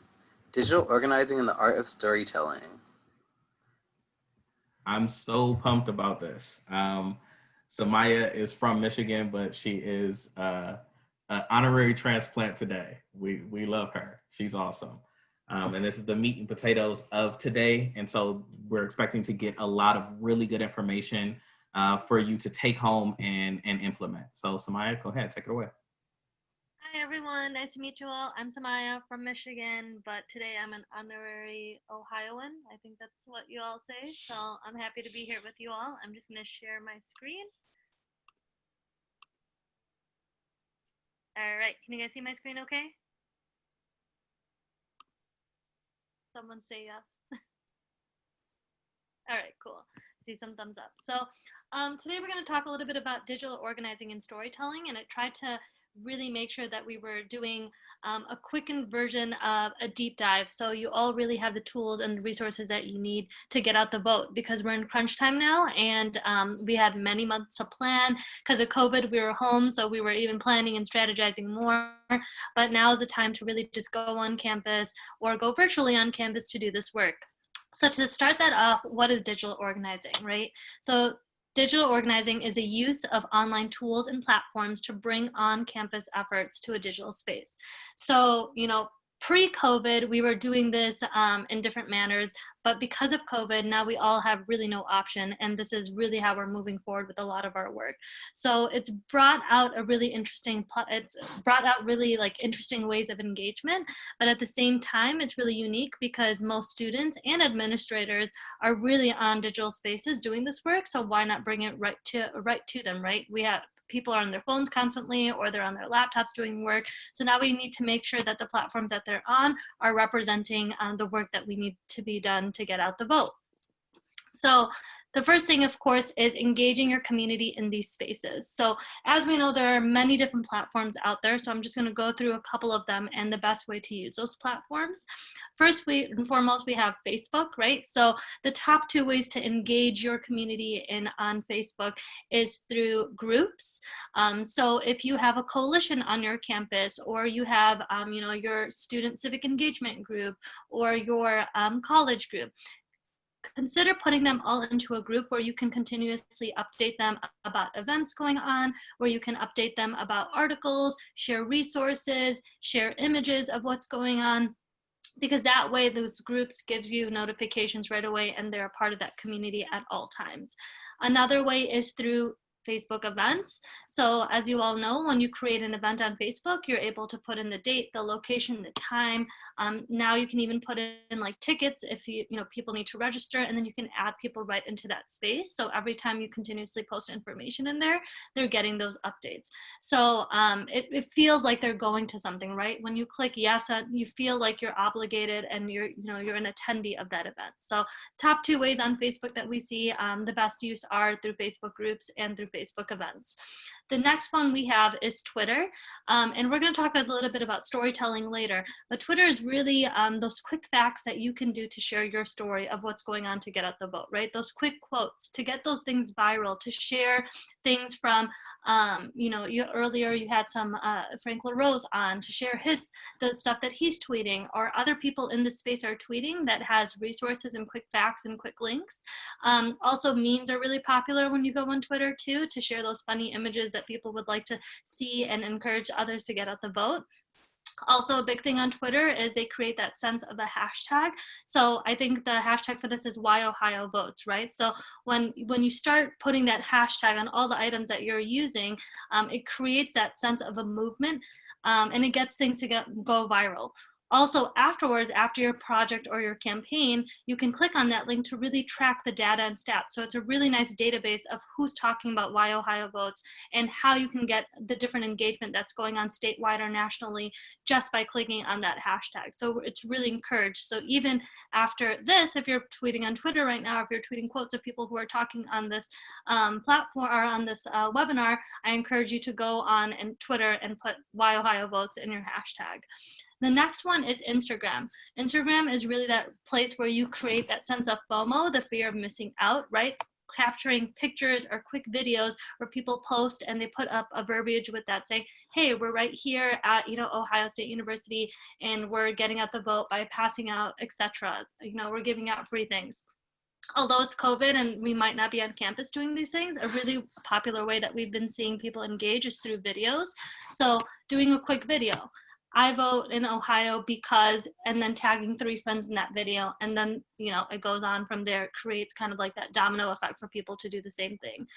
digital organizing and the art of storytelling. I'm so pumped about this. Samaya is from Michigan, but she is an honorary transplant today. We love her. She's awesome. And this is the meat and potatoes of today. And so we're expecting to get a lot of really good information for you to take home and implement. So Samaya, go ahead, take it away. Hi everyone, nice to meet you all. I'm Samaya from Michigan, but today I'm an honorary Ohioan. I think that's what you all say. So I'm happy to be here with you all. I'm just gonna share my screen. All right, can you guys see my screen okay? Someone say yes. All right, cool. See some thumbs up. So today we're gonna talk a little bit about digital organizing and storytelling, and I tried to really make sure that we were doing a quickened version of a deep dive, so you all really have the tools and resources that you need to get out the vote, because we're in crunch time now, and we had many months to plan. Because of COVID, we were home, so we were even planning and strategizing more, but now is the time to really just go on campus or go virtually on campus to do this work. So to start that off, what is digital organizing, right? So digital organizing is a use of online tools and platforms to bring on-campus efforts to a digital space. So, you know, pre-COVID, we were doing this in different manners, but because of COVID, now we all have really no option, and this is really how we're moving forward with a lot of our work. So it's brought out a really interesting, interesting ways of engagement, but at the same time, it's really unique because most students and administrators are really on digital spaces doing this work, so why not bring it right to them, right? We have people are on their phones constantly, or they're on their laptops doing work. So now we need to make sure that the platforms that they're on are representing the work that we need to be done to get out the vote. So the first thing, of course, is engaging your community in these spaces. So as we know, there are many different platforms out there. So I'm just going to go through a couple of them and the best way to use those platforms. First and foremost, we have Facebook, right? So the top two ways to engage your community on Facebook is through groups. So if you have a coalition on your campus, or you have, your student civic engagement group, or your college group, consider putting them all into a group where you can continuously update them about events going on, where you can update them about articles, share resources, share images of what's going on, because that way those groups give you notifications right away and they're a part of that community at all times. Another way is through Facebook events. So as you all know, when you create an event on Facebook, you're able to put in the date, the location, the time. Now you can even put in like tickets if people need to register, and then you can add people right into that space. So every time you continuously post information in there, they're getting those updates. So it feels like they're going to something, right? When you click yes, you feel like you're obligated and you're an attendee of that event. So top two ways on Facebook that we see the best use are through Facebook groups and through Facebook events. The next one we have is Twitter, and we're going to talk a little bit about storytelling later, but Twitter is really those quick facts that you can do to share your story of what's going on to get out the vote, right? Those quick quotes, to get those things viral, to share things from, earlier you had some Frank LaRose on to share the stuff that he's tweeting, or other people in the space are tweeting that has resources and quick facts and quick links. Also, memes are really popular when you go on Twitter too, to share those funny images that people would like to see and encourage others to get out the vote. Also, a big thing on Twitter is they create that sense of a hashtag. So I think the hashtag for this is Why Ohio Votes, right? So when you start putting that hashtag on all the items that you're using, it creates that sense of a movement, and it gets things to go viral. Also, afterwards, after your project or your campaign, you can click on that link to really track the data and stats. So it's a really nice database of who's talking about Why Ohio Votes and how you can get the different engagement that's going on statewide or nationally just by clicking on that hashtag. So it's really encouraged. So even after this, if you're tweeting on Twitter right now, if you're tweeting quotes of people who are talking on this platform or on this webinar, I encourage you to go on and Twitter and put Why Ohio Votes in your hashtag. The next one is Instagram. Instagram is really that place where you create that sense of FOMO, the fear of missing out, right? Capturing pictures or quick videos where people post and they put up a verbiage with that saying, hey, we're right here at, Ohio State University and we're getting out the vote by passing out, etc. We're giving out free things. Although it's COVID and we might not be on campus doing these things, a really popular way that we've been seeing people engage is through videos. So doing a quick video. I vote in Ohio because, and then tagging 3 friends in that video. And then, it goes on from there. It creates kind of like that domino effect for people to do the same thing.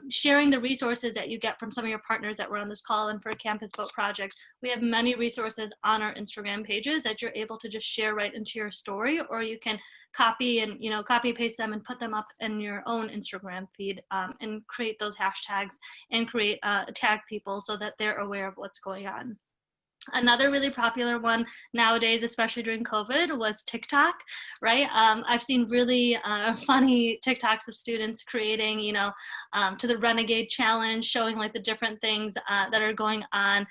Sharing the resources that you get from some of your partners that were on this call and for a Campus Vote project. We have many resources on our Instagram pages that you're able to just share right into your story, or you can copy and, copy and paste them and put them up in your own Instagram feed, and create those hashtags and create, tag people so that they're aware of what's going on. Another really popular one nowadays, especially during COVID, was TikTok, right? I've seen really funny TikToks of students creating, to the Renegade Challenge, showing like the different things that are going on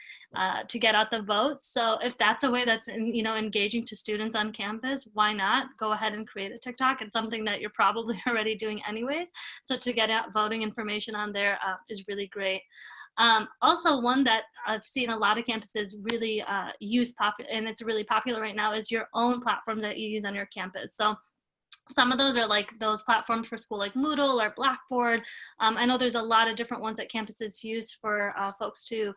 to get out the vote. So if that's a way that's, engaging to students on campus, why not go ahead and create a TikTok? It's something that you're probably already doing anyways. So to get out voting information on there is really great. Also, one that I've seen a lot of campuses really use, and it's really popular right now, is your own platform that you use on your campus. So some of those are like those platforms for school like Moodle or Blackboard. I know there's a lot of different ones that campuses use for folks to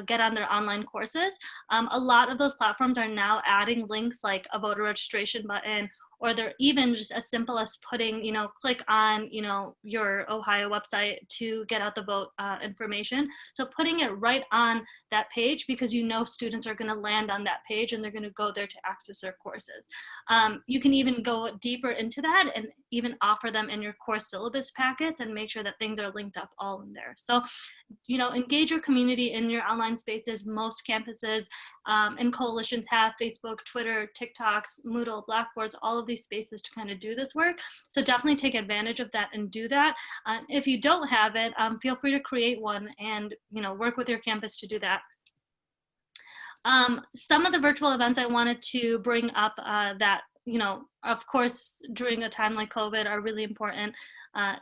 get on their online courses. A lot of those platforms are now adding links like a voter registration button, or they're even just as simple as putting, click on, your Ohio website to get out the vote information. So putting it right on that page, because students are going to land on that page and they're going to go there to access their courses. You can even go deeper into that and even offer them in your course syllabus packets and make sure that things are linked up all in there. So, engage your community in your online spaces. Most campuses and coalitions have Facebook, Twitter, TikToks, Moodle, Blackboards, all of these spaces to kind of do this work. So definitely take advantage of that and do that. If you don't have it, feel free to create one and, work with your campus to do that. Some of the virtual events I wanted to bring up that, of course, during a time like COVID are really important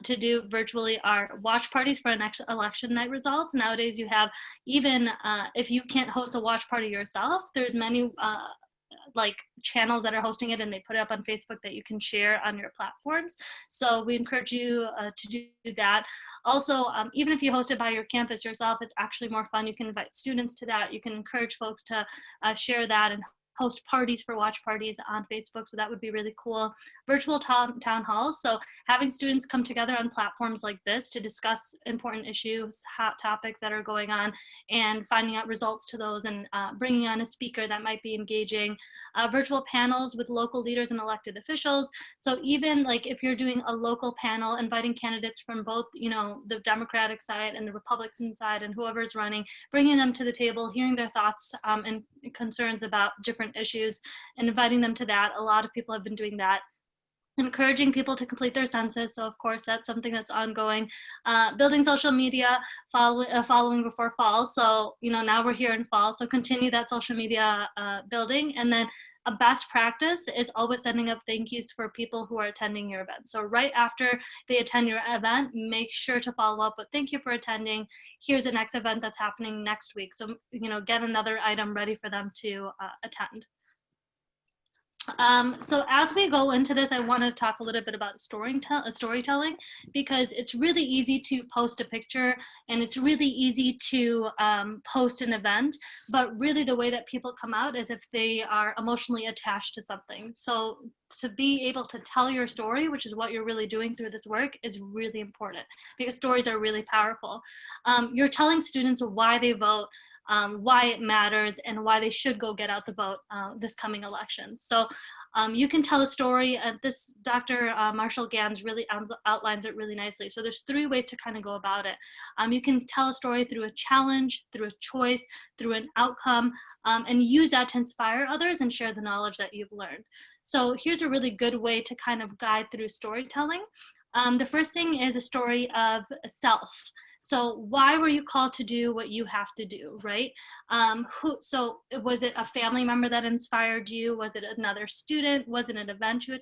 to do virtually are watch parties for election night results. Nowadays, you have, even if you can't host a watch party yourself, there's many like channels that are hosting it and they put it up on Facebook that you can share on your platforms. So we encourage you to do that. Also, even if you host it by your campus yourself, it's actually more fun. You can invite students to that. You can encourage folks to share that and host parties for watch parties on Facebook. So that would be really cool. Virtual town halls. So having students come together on platforms like this to discuss important issues, hot topics that are going on, and finding out results to those, and bringing on a speaker that might be engaging. Virtual panels with local leaders and elected officials. So even like if you're doing a local panel, inviting candidates from both, the Democratic side and the Republican side and whoever's running, bringing them to the table, hearing their thoughts and concerns about different issues and inviting them to that. A lot of people have been doing that. Encouraging people to complete their census. So of course, that's something that's ongoing. Building social media following before fall. So, now we're here in fall. So continue that social media building. And then a best practice is always sending up thank yous for people who are attending your event. So right after they attend your event, make sure to follow up with thank you for attending. Here's the next event that's happening next week. So, get another item ready for them to attend. So as we go into this, I want to talk a little bit about storytelling, because it's really easy to post a picture and it's really easy to post an event, but really the way that people come out is if they are emotionally attached to something. So to be able to tell your story, which is what you're really doing through this work, is really important, because stories are really powerful. You're telling students why they vote, why it matters, and why they should go get out the vote this coming election. So you can tell a story. This Dr. Marshall Gans really outlines it really nicely. So there's 3 ways to kind of go about it. You can tell a story through a challenge, through a choice, through an outcome, and use that to inspire others and share the knowledge that you've learned. So here's a really good way to kind of guide through storytelling. The first thing is a story of self. So why were you called to do what you have to do, right? So was it a family member that inspired you? Was it another student? Was it an event you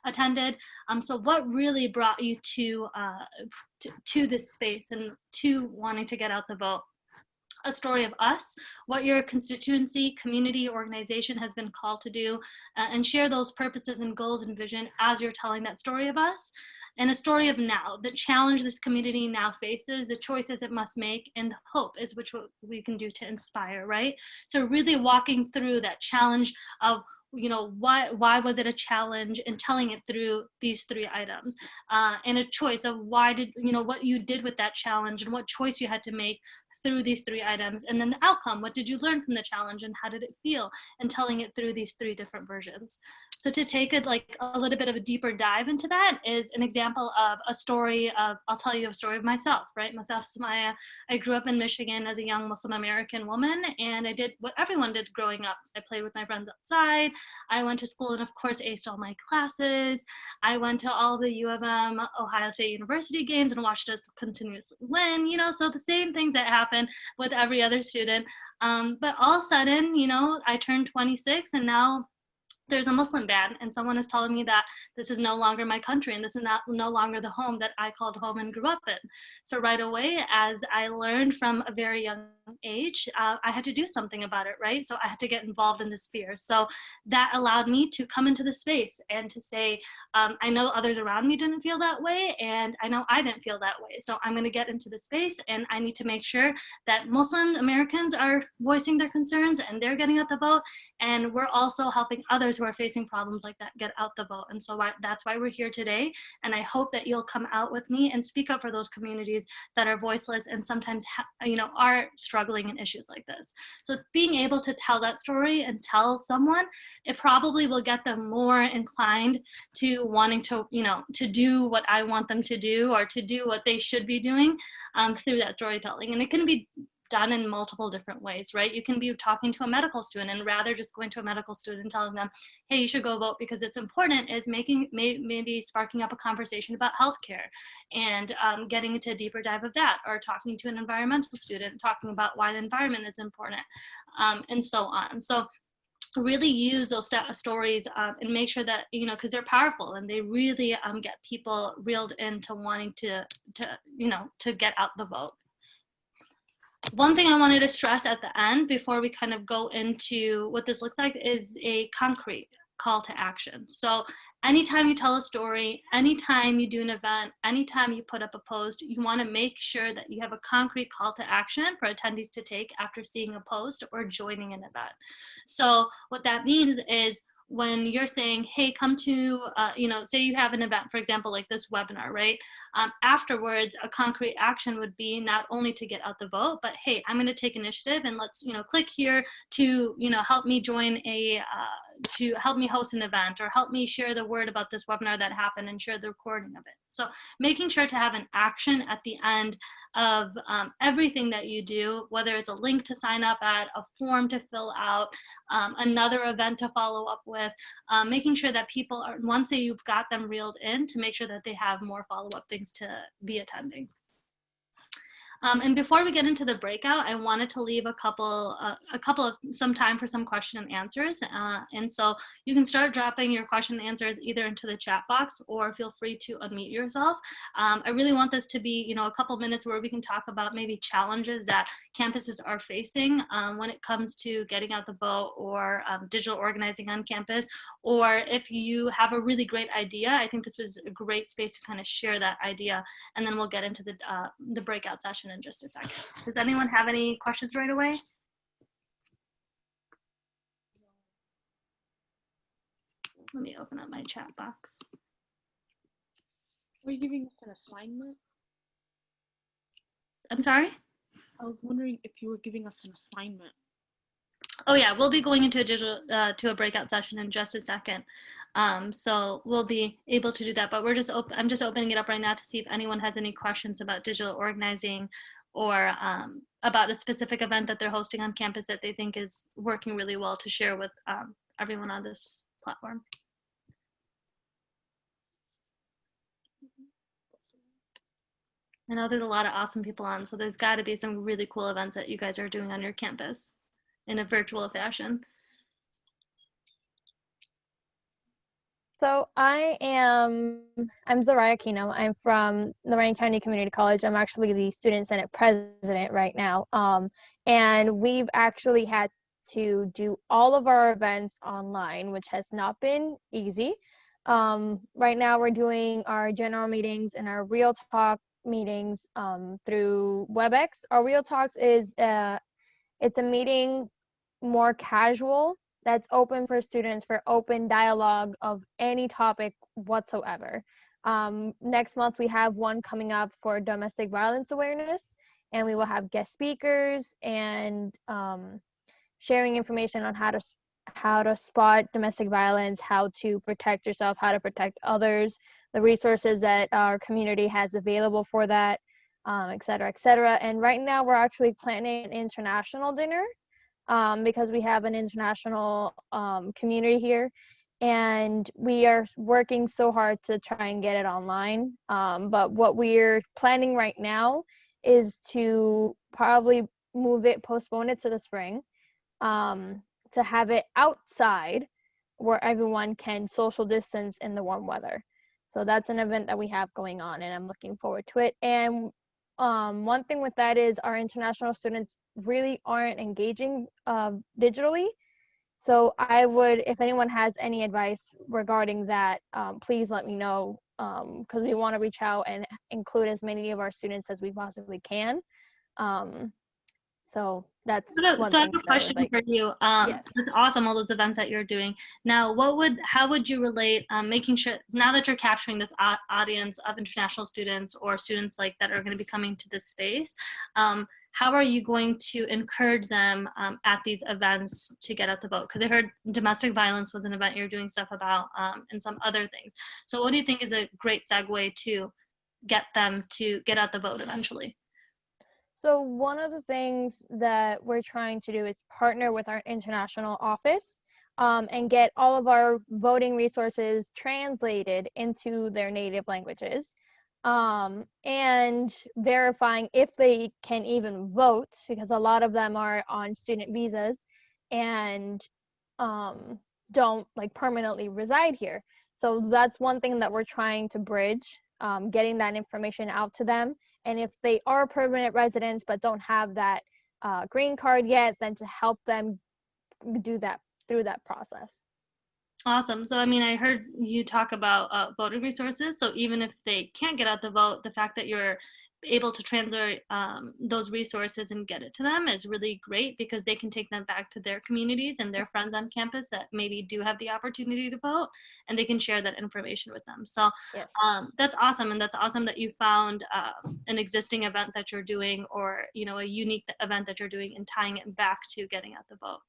attended? So what really brought you to this space and to wanting to get out the vote? A story of us, what your constituency, community, organization has been called to do, and share those purposes and goals and vision as you're telling that story of us. And a story of now, the challenge this community now faces, the choices it must make, and the hope is what we can do to inspire, right? So really walking through that challenge of, you know, why was it a challenge, and telling it through these 3 items, and a choice of why did, you know, what you did with that challenge and what choice you had to make through these 3 items, and then the outcome, what did you learn from the challenge and how did it feel, and telling it through these 3 different versions. So to take it like a little bit of a deeper dive into that is an example of a story of, I'll tell you a story of myself, right? Myself, Sumaya. I grew up in Michigan as a young Muslim American woman, and I did what everyone did growing up. I played with my friends outside. I went to school and of course aced all my classes. I went to all the U of M, Ohio State University games and watched us continuously win, you know, so the same things that happen with every other student. But all of a sudden, you know, I turned 26 and now there's a Muslim ban, and someone is telling me that this is no longer my country and this is no longer the home that I called home and grew up in. So right away, as I learned from a very young age, I had to do something about it, right? So I had to get involved in this sphere. So that allowed me to come into the space and to say, I know others around me didn't feel that way, and I know I didn't feel that way. So I'm going to get into the space, and I need to make sure that Muslim Americans are voicing their concerns and they're getting out the vote, and we're also helping others who are facing problems like that get out the vote. And so that's why we're here today. And I hope that you'll come out with me and speak up for those communities that are voiceless and sometimes you know, are struggling in issues like this. So being able to tell that story and tell someone, it probably will get them more inclined to wanting to, you know, to do what I want them to do, or to do what they should be doing through that storytelling. And it can be done in multiple different ways, right? You can be talking to a medical student, and rather just going to a medical student and telling them, hey, you should go vote because it's important, is maybe sparking up a conversation about healthcare and getting into a deeper dive of that, or talking to an environmental student, talking about why the environment is important, and so on. So really use those stories and make sure that, you know, because they're powerful and they really get people reeled into wanting to you know, to get out the vote. One thing I wanted to stress at the end before we kind of go into what this looks like is a concrete call to action. So anytime you tell a story, anytime you do an event, anytime you put up a post, you want to make sure that you have a concrete call to action for attendees to take after seeing a post or joining an event. So what that means is, when you're saying, hey, come to, you know, say you have an event, for example, like this webinar, right? Afterwards, a concrete action would be not only to get out the vote, but hey, I'm going to take initiative and let's, you know, click here to, you know, help me join to help me host an event, or help me share the word about this webinar that happened and share the recording of it. So making sure to have an action at the end of everything that you do, whether it's a link to sign up at, a form to fill out, another event to follow up with, making sure that people are, once you've got them reeled in, to make sure that they have more follow-up things to be attending. And before we get into the breakout, I wanted to leave some time for some question and answers. And so you can start dropping your question and answers either into the chat box or feel free to unmute yourself. I really want this to be, a couple minutes where we can talk about maybe challenges that campuses are facing when it comes to getting out the vote or digital organizing on campus. Or if you have a really great idea, I think this was a great space to kind of share that idea. And then we'll get into the breakout session in just a second. Does anyone have any questions right away? Let me open up my chat box. Are you giving us an assignment? I'm sorry? I was wondering if you were giving us an assignment. Oh yeah, we'll be going into a breakout session in just a second. So we'll be able to do that, but I'm just opening it up right now to see if anyone has any questions about digital organizing or about a specific event that they're hosting on campus that they think is working really well to share with everyone on this platform. I know there's a lot of awesome people on, so there's got to be some really cool events that you guys are doing on your campus in a virtual fashion. So I'm Zariah Kino. I'm from Lorraine County Community College. I'm actually the Student Senate President right now. And we've actually had to do all of our events online, which has not been easy. Right now we're doing our general meetings and our Real Talk meetings through WebEx. Our Real Talks is it's a meeting more casual that's open for students for open dialogue of any topic whatsoever. Next month we have one coming up for domestic violence awareness, and we will have guest speakers and sharing information on how to spot domestic violence, how to protect yourself, how to protect others, the resources that our community has available for that, et cetera, et cetera. And right now we're actually planning an international dinner because we have an international community here, and we are working so hard to try and get it online. But what we're planning right now is to probably postpone it to the spring, to have it outside where everyone can social distance in the warm weather. So that's an event that we have going on, and I'm looking forward to it. And one thing with that is our international students really aren't engaging digitally. So I would, if anyone has any advice regarding that, please let me know, because we want to reach out and include as many of our students as we possibly can. So that's So one I have thing a question for you. Yes. It's awesome, all those events that you're doing. Now, how would you relate making sure, now that you're capturing this audience of international students or students like that are going to be coming to this space, how are you going to encourage them at these events to get out the vote? Because I heard domestic violence was an event you're doing stuff about and some other things. So what do you think is a great segue to get them to get out the vote eventually? So one of the things that we're trying to do is partner with our international office and get all of our voting resources translated into their native languages, and verifying if they can even vote, because a lot of them are on student visas and don't permanently reside here. So that's one thing that we're trying to bridge, getting that information out to them. And if they are permanent residents but don't have that green card yet, then to help them do that through that process. Awesome. So, I mean, I heard you talk about voting resources. So even if they can't get out the vote, the fact that you're able to translate those resources and get it to them is really great, because they can take them back to their communities and their friends on campus that maybe do have the opportunity to vote, and they can share that information with them. So yes. That's awesome. And that's awesome that you found an existing event that you're doing, or, a unique event that you're doing, and tying it back to getting out the vote.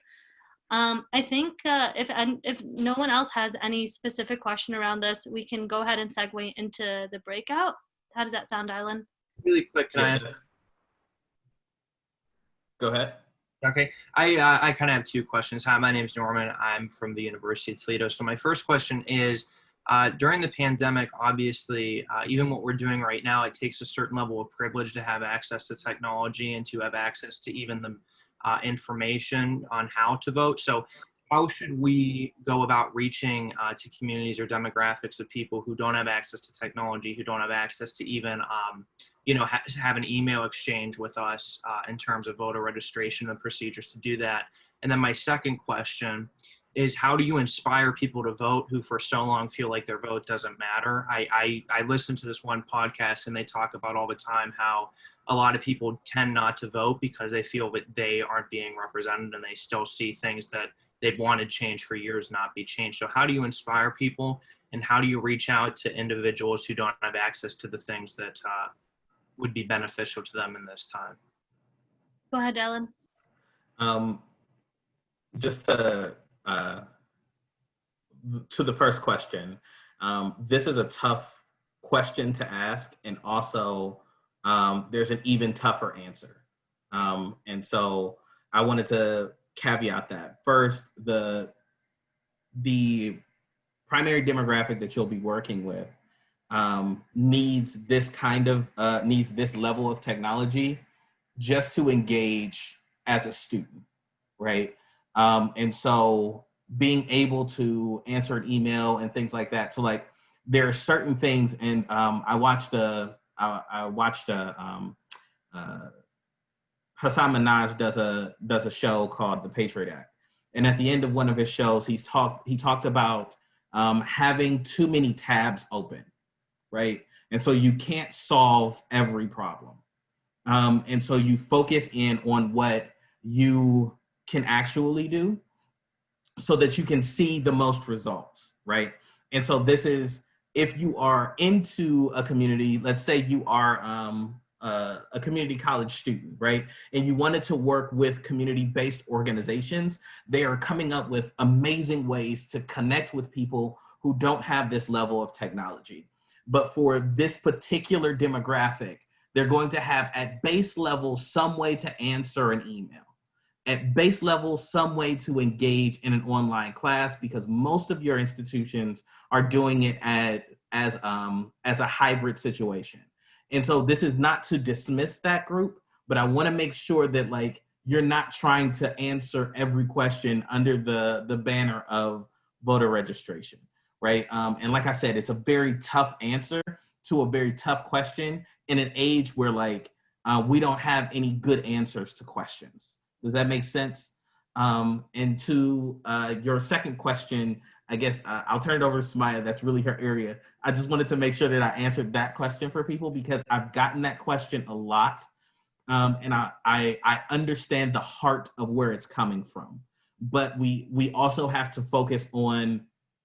I think if no one else has any specific question around this, we can go ahead and segue into the breakout. How does that sound, Dylan? Really quick, can I ask? Go ahead. Okay, I kind of have two questions. Hi, my name is Norman. I'm from the University of Toledo. So my first question is, During the pandemic, obviously, even what we're doing right now, it takes a certain level of privilege to have access to technology and to have access to even the information on how to vote. So how should we go about reaching to communities or demographics of people who don't have access to technology, who don't have access to even, have an email exchange with us in terms of voter registration and procedures to do that? And then my second question is, how do you inspire people to vote who for so long feel like their vote doesn't matter? I listen to this one podcast and they talk about all the time how a lot of people tend not to vote because they feel that they aren't being represented and they still see things that they've wanted change for years not be changed. So how do you inspire people, and how do you reach out to individuals who don't have access to the things that would be beneficial to them in this time? Go ahead, Ellen. Just to the first question, this is a tough question to ask, and also there's an even tougher answer. And so I wanted to caveat that. First, the primary demographic that you'll be working with needs this level of technology just to engage as a student, right? And so being able to answer an email and things like that. So like there are certain things, and I watched Hassan Minhaj does a show called The Patriot Act. And at the end of one of his shows, he talked about having too many tabs open, right? And so you can't solve every problem. And so you focus in on what you can actually do so that you can see the most results, right? And so this is, if you are into a community, let's say you are a community college student, right? And you wanted to work with community-based organizations, they are coming up with amazing ways to connect with people who don't have this level of technology. But for this particular demographic, they're going to have at base level some way to answer an email. At base level, some way to engage in an online class, because most of your institutions are doing it as a hybrid situation. And so this is not to dismiss that group, but I want to make sure that like you're not trying to answer every question under the banner of voter registration, right? And like I said, it's a very tough answer to a very tough question in an age where like we don't have any good answers to questions. Does that make sense? And to your second question, I guess I'll turn it over to Sumaya. That's really her area. I just wanted to make sure that I answered that question for people because I've gotten that question a lot. And I understand the heart of where it's coming from. But we also have to focus on,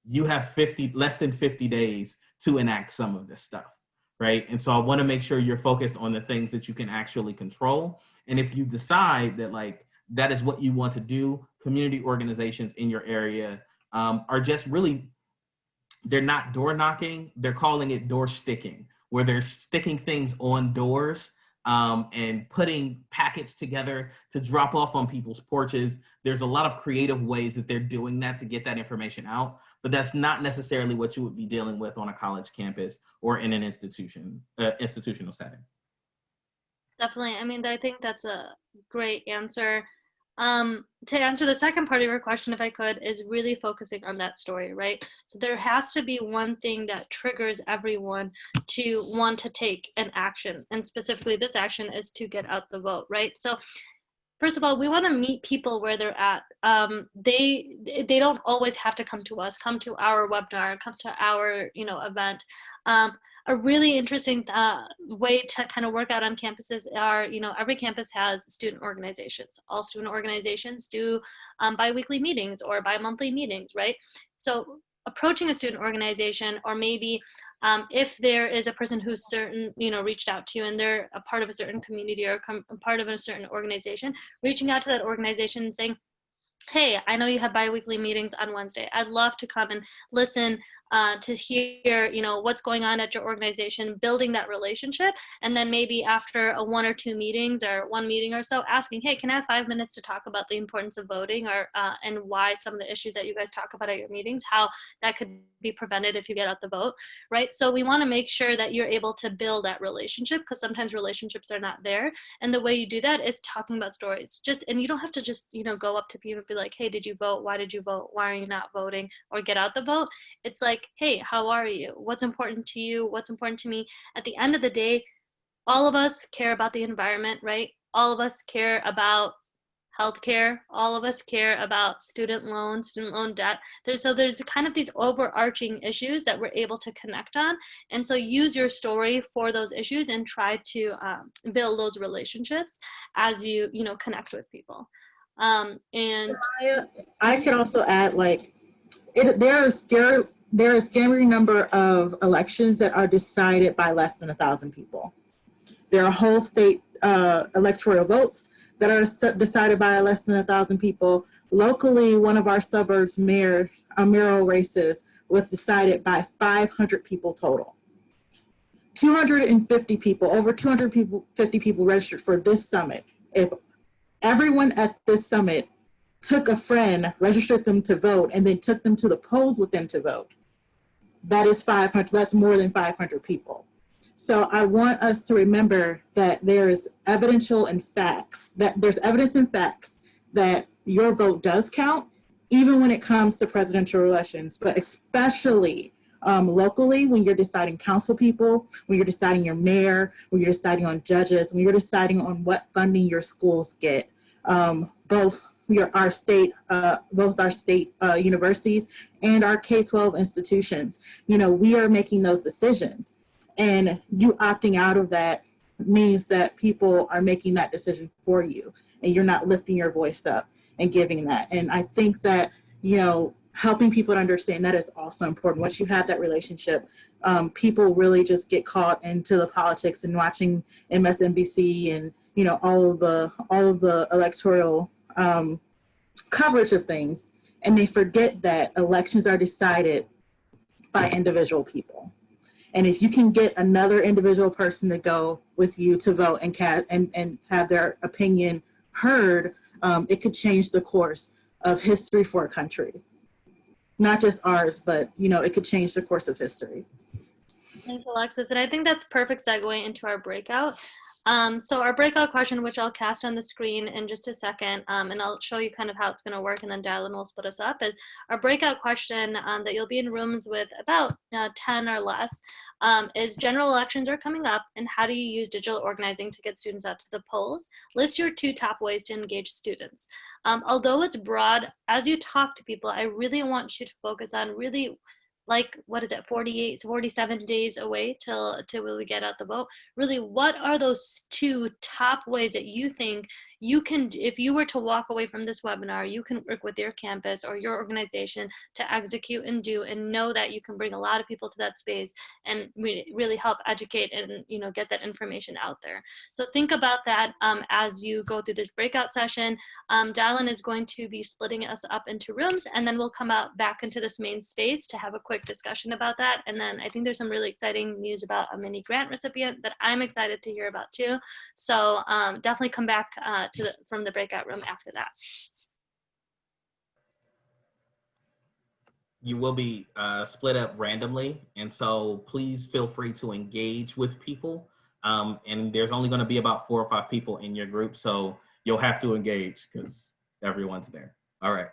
you have less than 50 days to enact some of this stuff, right? And so I want to make sure you're focused on the things that you can actually control. And if you decide that like, that is what you want to do, community organizations in your area are just really, they're not door knocking, they're calling it door sticking, where they're sticking things on doors and putting packets together to drop off on people's porches. There's a lot of creative ways that they're doing that to get that information out, but that's not necessarily what you would be dealing with on a college campus or in an institutional setting. Definitely. I mean, I think that's a great answer. To answer the second part of your question, if I could, is really focusing on that story, right? So there has to be one thing that triggers everyone to want to take an action. And specifically this action is to get out the vote, right? So first of all, we want to meet people where they're at. They don't always have to come to us, come to our webinar, come to our, event. A really interesting way to kind of work out on campuses are, every campus has student organizations. All student organizations do bi-weekly meetings or bi-monthly meetings, right? So approaching a student organization, or maybe if there is a person who's reached out to you and they're a part of a certain community or a part of a certain organization, reaching out to that organization and saying, hey, I know you have bi-weekly meetings on Wednesday. I'd love to come and listen to hear, what's going on at your organization, building that relationship, and then maybe after a 1 or 2 meetings or 1 meeting or so, asking, hey, can I have 5 minutes to talk about the importance of voting, or and why some of the issues that you guys talk about at your meetings, how that could be prevented if you get out the vote, right? So we want to make sure that you're able to build that relationship, because sometimes relationships are not there. And the way you do that is talking about stories. And you don't have to just, go up to people and be like, hey, did you vote? Why did you vote? Why are you not voting? Or get out the vote. It's like, hey, how are you? What's important to you? What's important to me? At the end of the day, all of us care about the environment, right? All of us care about healthcare. All of us care about student loan debt. There's kind of these overarching issues that we're able to connect on. And so use your story for those issues and try to build those relationships as you, connect with people. And I could also add, like, there are a scary number of elections that are decided by less than 1,000 people. There are whole state electoral votes that are decided by less than 1,000 people. Locally, one of our suburbs mayoral races was decided by 500 people total. 250 people, over 250 people registered for this summit. If everyone at this summit took a friend, registered them to vote, and then took them to the polls with them to vote, that is 500, that's more than 500 people. So I want us to remember that there's evidence and facts that your vote does count, even when it comes to presidential elections, but especially locally, when you're deciding council people, when you're deciding your mayor, when you're deciding on judges, when you're deciding on what funding your schools get, both our state universities and our K-12 institutions. We are making those decisions. And you opting out of that means that people are making that decision for you, and you're not lifting your voice up and giving that. And I think that, helping people to understand that is also important. Once you have that relationship, people really just get caught into the politics and watching MSNBC and, all of the electoral coverage of things. And they forget that elections are decided by individual people. And if you can get another individual person to go with you to vote and have their opinion heard, it could change the course of history for a country. Not just ours, but, it could change the course of history. Thanks, Alexis. And I think that's perfect segue into our breakout. So our breakout question, which I'll cast on the screen in just a second, and I'll show you kind of how it's going to work, and then Dylan will split us up, is our breakout question that you'll be in rooms with about 10 or less, is general elections are coming up, and how do you use digital organizing to get students out to the polls? List your 2 top ways to engage students. Although it's broad, as you talk to people, I really want you to focus on really, 47 days away till we get out the vote. Really, what are those 2 top ways that you think you can, if you were to walk away from this webinar, you can work with your campus or your organization to execute and do, and know that you can bring a lot of people to that space and really help educate and get that information out there. So think about that as you go through this breakout session. Dylan is going to be splitting us up into rooms, and then we'll come out back into this main space to have a quick discussion about that. And then I think there's some really exciting news about a mini grant recipient that I'm excited to hear about too. So definitely come back from the breakout room after that. You will be split up randomly, and so please feel free to engage with people. And there's only going to be about 4 or 5 people in your group, so you'll have to engage because everyone's there. All right.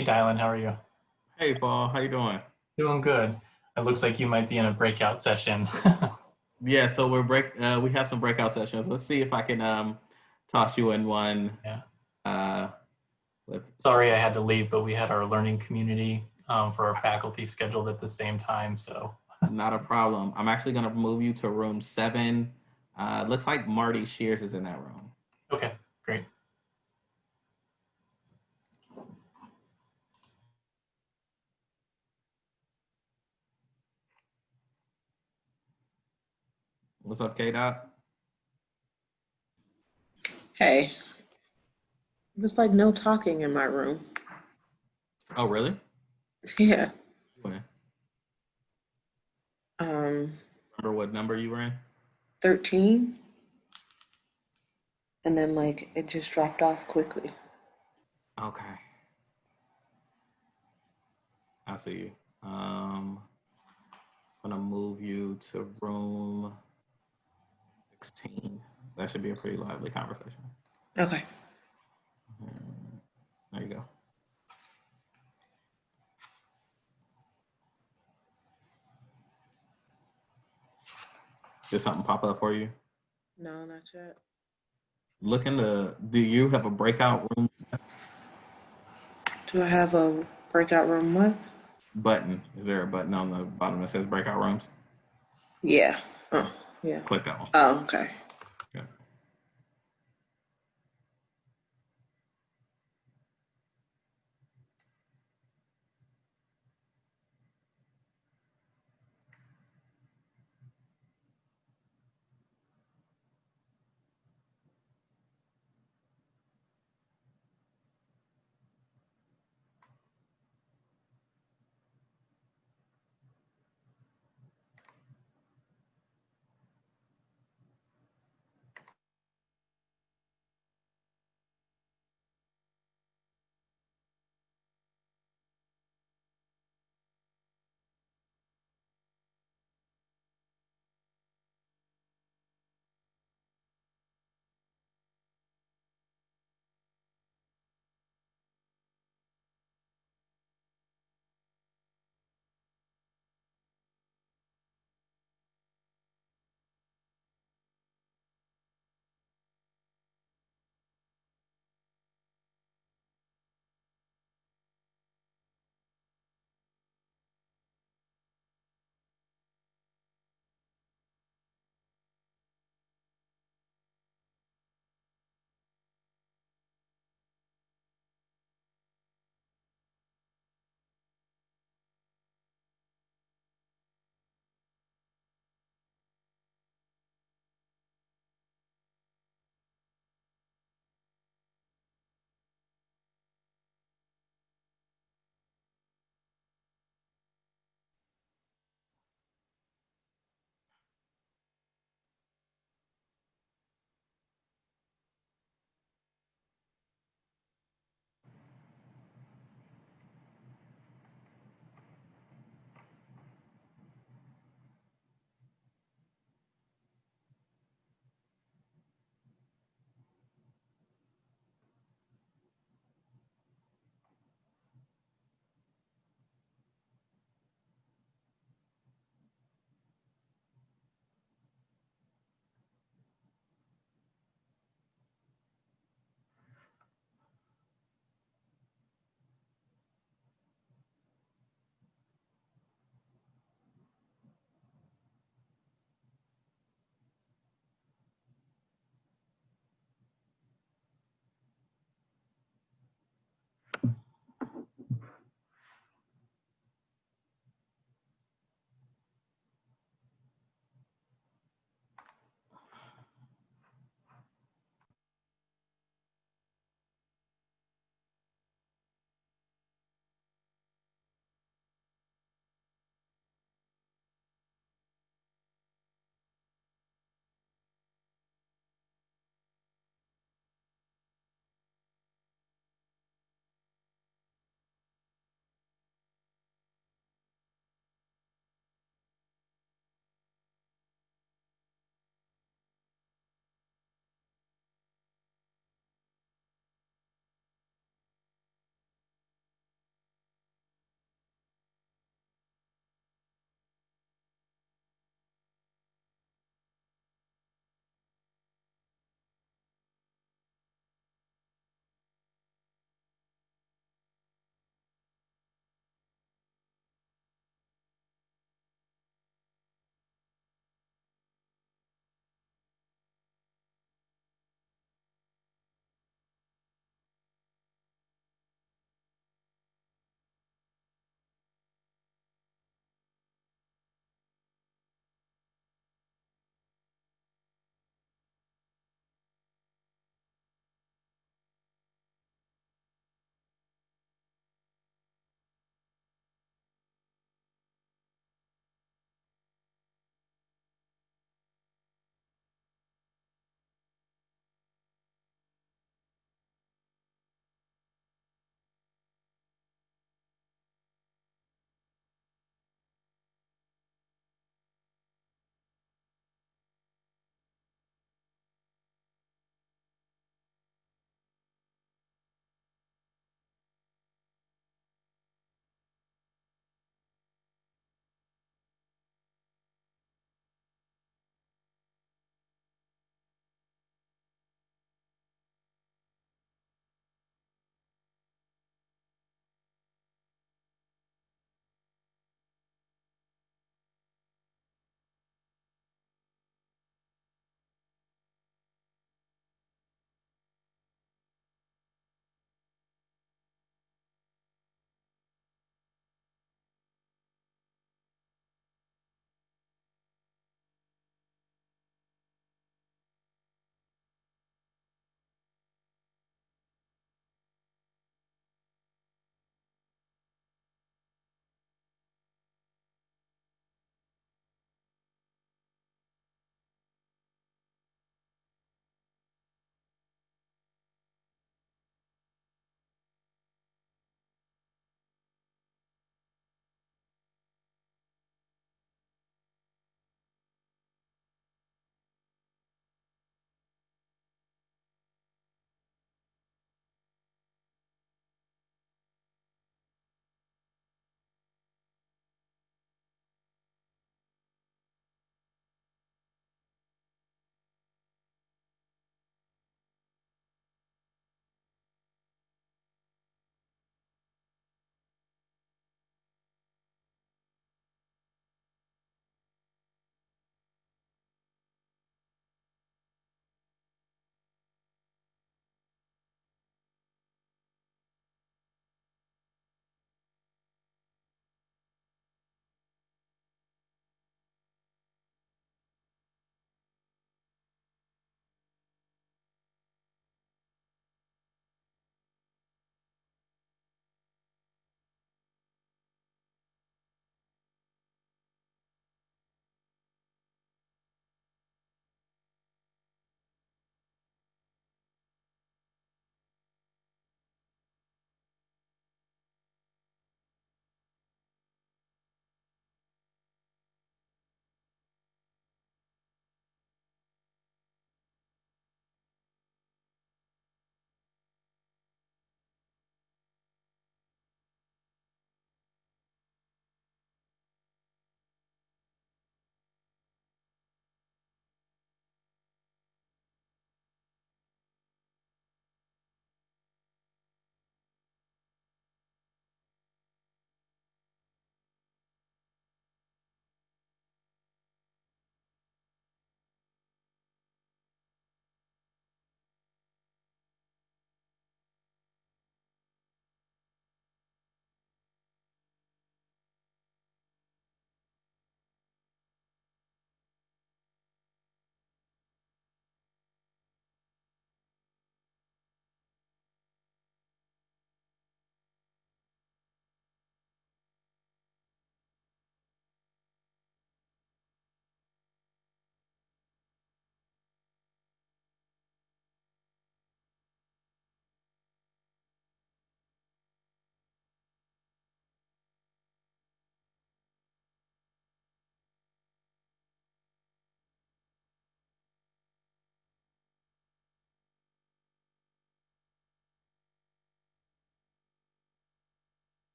Hey, Dylan, how are you? Hey, Paul, how you doing? Doing good. It looks like you might be in a breakout session. Yeah, so we have some breakout sessions. Let's see if I can toss you in one. Yeah. With Sorry I had to leave, but we had our learning community for our faculty scheduled at the same time, so. Not a problem. I'm actually going to move you to room 7. Looks like Marty Shears is in that room. Okay, great. What's up, K-Dot? Hey, it was like no talking in my room. Oh, really? Yeah. When? Um, Remember what number you were in? 13. And then like it just dropped off quickly. Okay. I see you. I'm gonna move you to room 16. That should be a pretty lively conversation. Okay. There you go. Did something pop up for you? No, not yet. Look in the, do you have a breakout room Do I have a breakout room? What? button? Is there a button on the bottom that says breakout rooms? Yeah. Oh, yeah. Click that one. Oh, okay. Okay.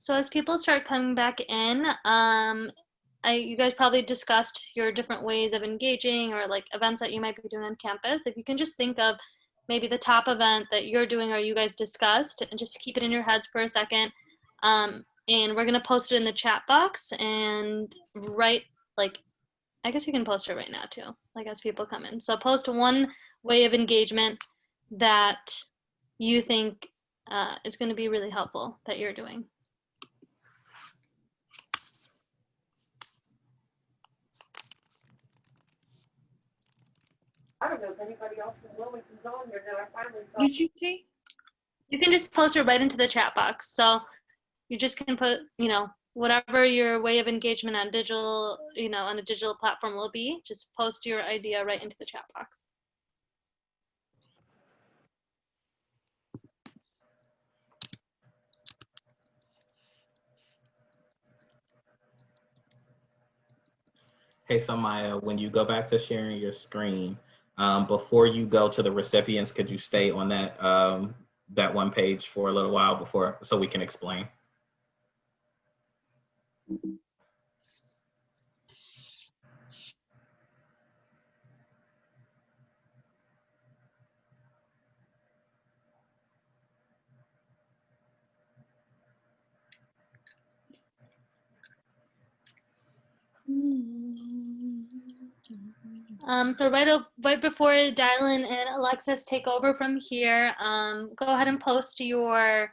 So as people start coming back in, you guys probably discussed your different ways of engaging or like events that you might be doing on campus. If you can just think of maybe the top event that you're doing or you guys discussed, and just keep it in your heads for a second. And we're gonna post it in the chat box and write, like, I guess you can post it right now too, like as people come in. So post one way of engagement that you think is gonna be really helpful that you're doing. I don't know if anybody else in Wilmington's on here that I finally saw. Did you see? You can just post it right into the chat box. So you just can put, you know, whatever your way of engagement on digital, you know, on a digital platform will be, just post your idea right into the chat box. Hey, Samaya, when you go back to sharing your screen, before you go to the recipients, could you stay on that that one page for a little while before, so we can explain? So right before Dylan and Alexis take over from here, go ahead and post your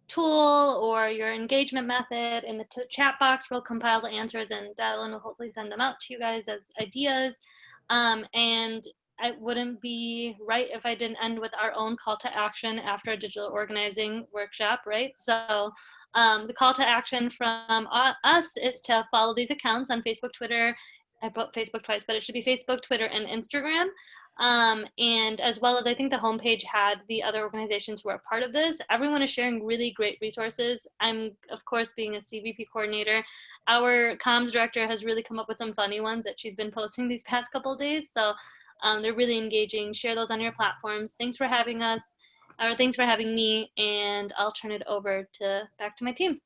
tool or your engagement method in the chat box. We'll compile the answers and Dylan will hopefully send them out to you guys as ideas. And it wouldn't be right if I didn't end with our own call to action after a digital organizing workshop, right? So the call to action from us is to follow these accounts on Facebook, Twitter. I put Facebook twice, but it should be Facebook, Twitter, and Instagram. And as well as I think the homepage had the other organizations who are part of this. Everyone is sharing really great resources. I'm, of course, being a CVP coordinator. Our comms director has really come up with some funny ones that she's been posting these past couple of days. So they're really engaging. Share those on your platforms. Thanks for having us, or thanks for having me, and I'll turn it over back to my team.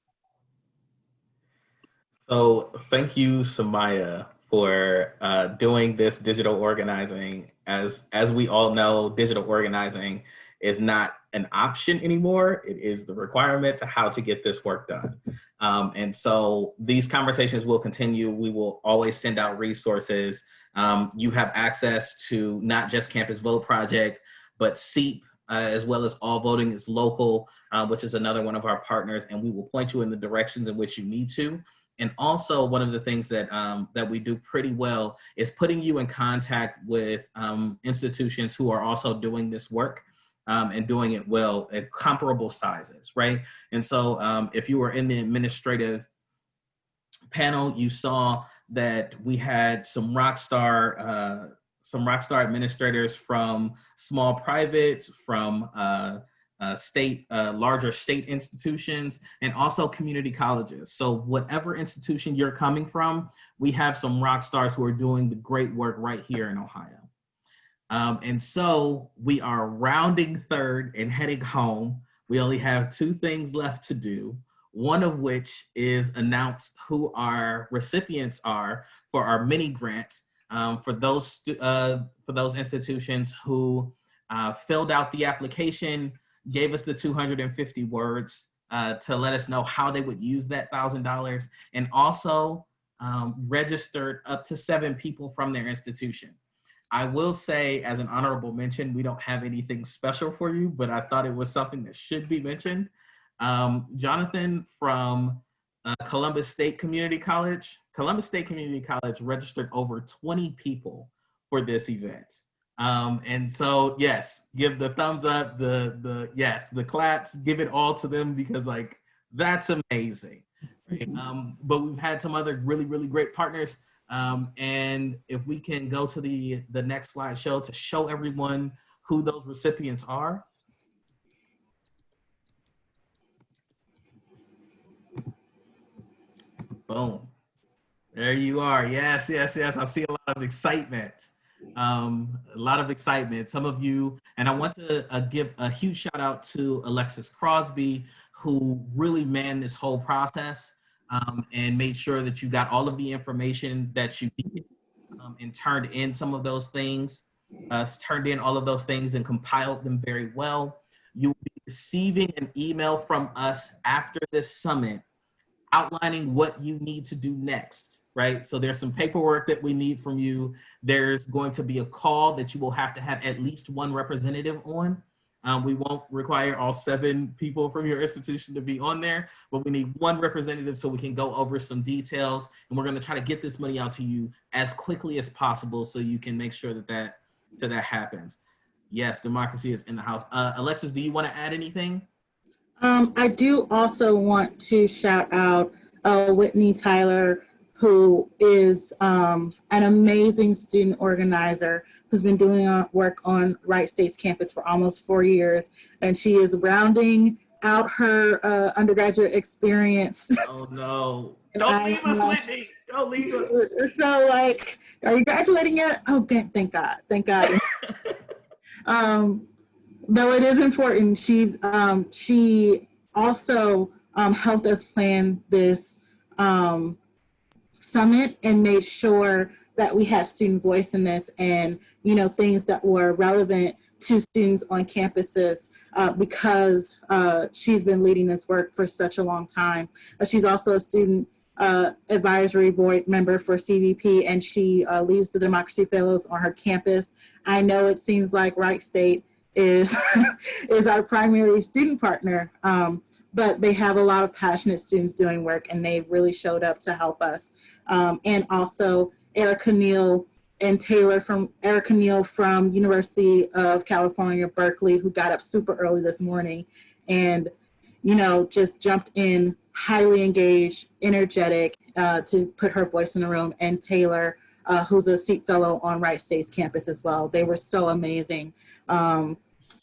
So thank you, Samaya, for doing this digital organizing. As we all know, digital organizing is not an option anymore. It is the requirement to how to get this work done. And so these conversations will continue. We will always send out resources. You have access to not just Campus Vote Project, but SEEP, as well as All Voting is Local, which is another one of our partners, and we will point you in the directions in which you need to. And also one of the things that that we do pretty well is putting you in contact with institutions who are also doing this work and doing it well at comparable sizes, right? And so if you were in the administrative panel, you saw that we had some rock star administrators from small privates, from larger state institutions, and also community colleges. So whatever institution you're coming from, we have some rock stars who are doing the great work right here in Ohio. And so we are rounding third and heading home. We only have 2 things left to do, one of which is announce who our recipients are for our mini grants for those institutions who filled out the application, gave us the 250 words to let us know how they would use that $1,000, and also registered up to 7 people from their institution. I will say, as an honorable mention, we don't have anything special for you, but I thought it was something that should be mentioned. Jonathan from Columbus State Community College registered over 20 people for this event. And so, yes, give the thumbs up, the claps, give it all to them, because like, that's amazing. Right? But we've had some other really, really great partners. And if we can go to the next slideshow to show everyone who those recipients are. Boom. There you are. Yes, yes, yes. I see a lot of excitement. Some of you, and I want to give a huge shout out to Alexis Crosby, who really manned this whole process and made sure that you got all of the information that you needed and turned in some of those things, turned in all of those things and compiled them very well. You will be receiving an email from us after this summit outlining what you need to do next, right? So there's some paperwork that we need from you. There's going to be a call that you will have to have at least one representative on. We won't require all 7 people from your institution to be on there, but we need one representative so we can go over some details. And we're going to try to get this money out to you as quickly as possible so you can make sure that that happens. Yes, democracy is in the house. Alexis, do you want to add anything? I do also want to shout out Whitney Tyler, who is an amazing student organizer who's been doing work on Wright State's campus for almost 4 years. And she is rounding out her undergraduate experience. Oh no, don't leave us, Whitney, don't leave us. So like, are you graduating yet? Oh, good, thank God, thank God. Though it is important, she also helped us plan this summit and made sure that we had student voice in this and, you know, things that were relevant to students on campuses because she's been leading this work for such a long time. She's also a student advisory board member for CVP, and she leads the Democracy Fellows on her campus. I know it seems like Wright State is our primary student partner, but they have a lot of passionate students doing work, and they've really showed up to help us. And also Erica Neal and Erica Neal from University of California, Berkeley, who got up super early this morning and, you know, just jumped in, highly engaged, energetic, to put her voice in the room, and Taylor, who's a seat fellow on Wright State's campus as well. They were so amazing.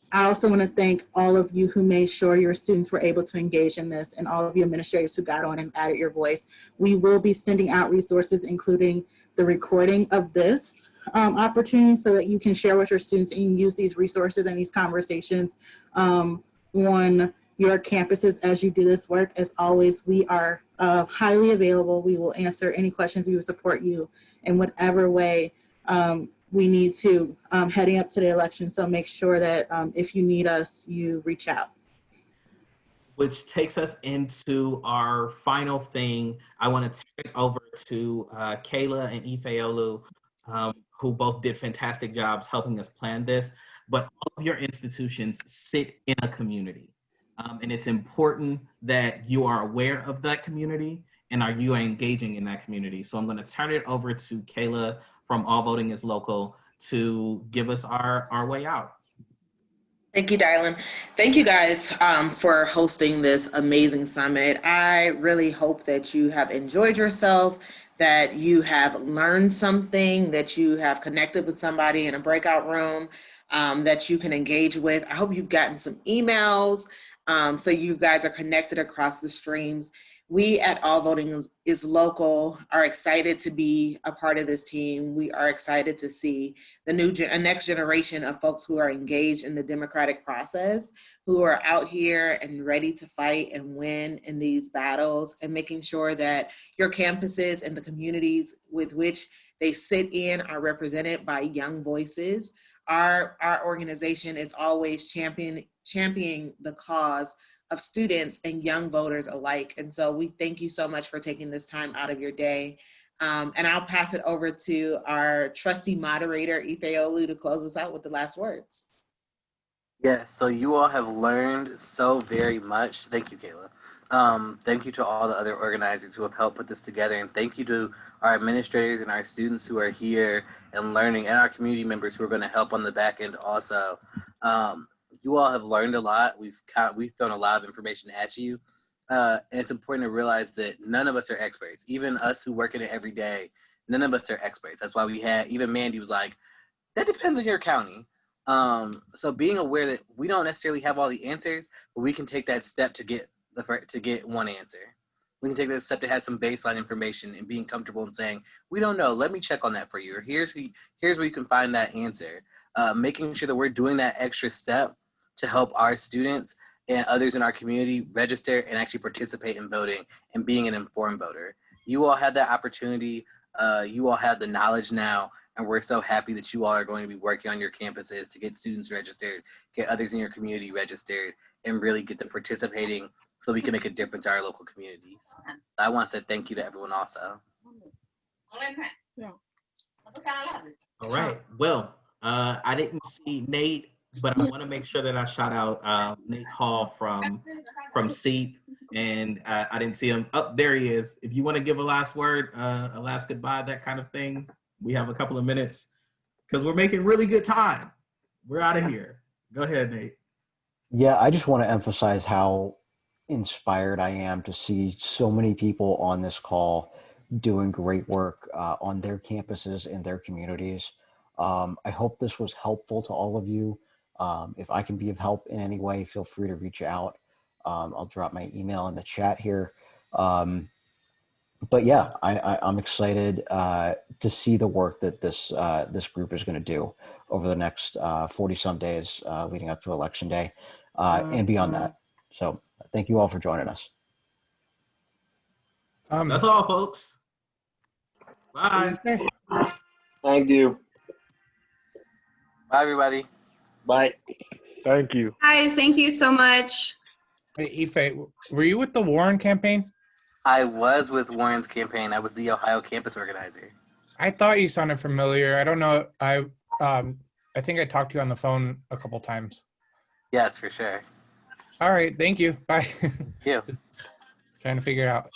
I also want to thank all of you who made sure your students were able to engage in this, and all of you administrators who got on and added your voice. We will be sending out resources, including the recording of this opportunity, so that you can share with your students and use these resources and these conversations on your campuses as you do this work. As always, we are highly available. We will answer any questions. We will support you in whatever way we need to heading up to the election. So make sure that if you need us, you reach out. Which takes us into our final thing. I want to turn it over to Kayla and Ifeolu, who both did fantastic jobs helping us plan this. But all of your institutions sit in a community. And it's important that you are aware of that community and you are engaging in that community. So I'm going to turn it over to Kayla from All Voting is Local to give us our way out. Thank you, Dylan. Thank you guys for hosting this amazing summit. I really hope that you have enjoyed yourself, that you have learned something, that you have connected with somebody in a breakout room that you can engage with. I hope you've gotten some emails so you guys are connected across the streams. We at All Voting is Local are excited to be a part of this team. We are excited to see the next generation of folks who are engaged in the democratic process, who are out here and ready to fight and win in these battles, and making sure that your campuses and the communities with which they sit in are represented by young voices. Our organization is always championing the cause of students and young voters alike. And so we thank you so much for taking this time out of your day. And I'll pass it over to our trusty moderator, Ifeolu, to close us out with the last words. Yes, so you all have learned so very much. Thank you, Kayla. Thank you to all the other organizers who have helped put this together. And thank you to our administrators and our students who are here and learning, and our community members who are going to help on the back end also. You all have learned a lot. We've thrown a lot of information at you. And it's important to realize that none of us are experts. Even us who work in it every day, none of us are experts. That's why we had, even Mandy was like, that depends on your county. So being aware that we don't necessarily have all the answers, but we can take that step to get one answer. We can take that step to have some baseline information and being comfortable in saying, we don't know, let me check on that for you. Or here's where you can find that answer. Making sure that we're doing that extra step to help our students and others in our community register and actually participate in voting and being an informed voter. You all had that opportunity. You all have the knowledge now, and we're so happy that you all are going to be working on your campuses to get students registered, get others in your community registered, and really get them participating so we can make a difference in our local communities. I want to say thank you to everyone also. All right. Well, I didn't see Nate, but I want to make sure that I shout out Nate Hall from SEEP, and I didn't see him. Oh, there he is. If you want to give a last word, a last goodbye, that kind of thing, we have a couple of minutes because we're making really good time. We're out of here. Go ahead, Nate. Yeah, I just want to emphasize how inspired I am to see so many people on this call doing great work on their campuses and their communities. I hope this was helpful to all of you. If I can be of help in any way, feel free to reach out. I'll drop my email in the chat here. But yeah, I'm excited to see the work that this group is going to do over the next 40 some days leading up to Election Day and beyond that. So thank you all for joining us. That's all, folks. Bye. Thank you. Bye, everybody. Bye. Thank you. Guys, thank you so much. Hey, Ife, were you with the Warren campaign? I was with Warren's campaign. I was the Ohio campus organizer. I thought you sounded familiar. I don't know. I think I talked to you on the phone a couple times. Yes, for sure. All right. Thank you. Bye. Thank you. Trying to figure it out.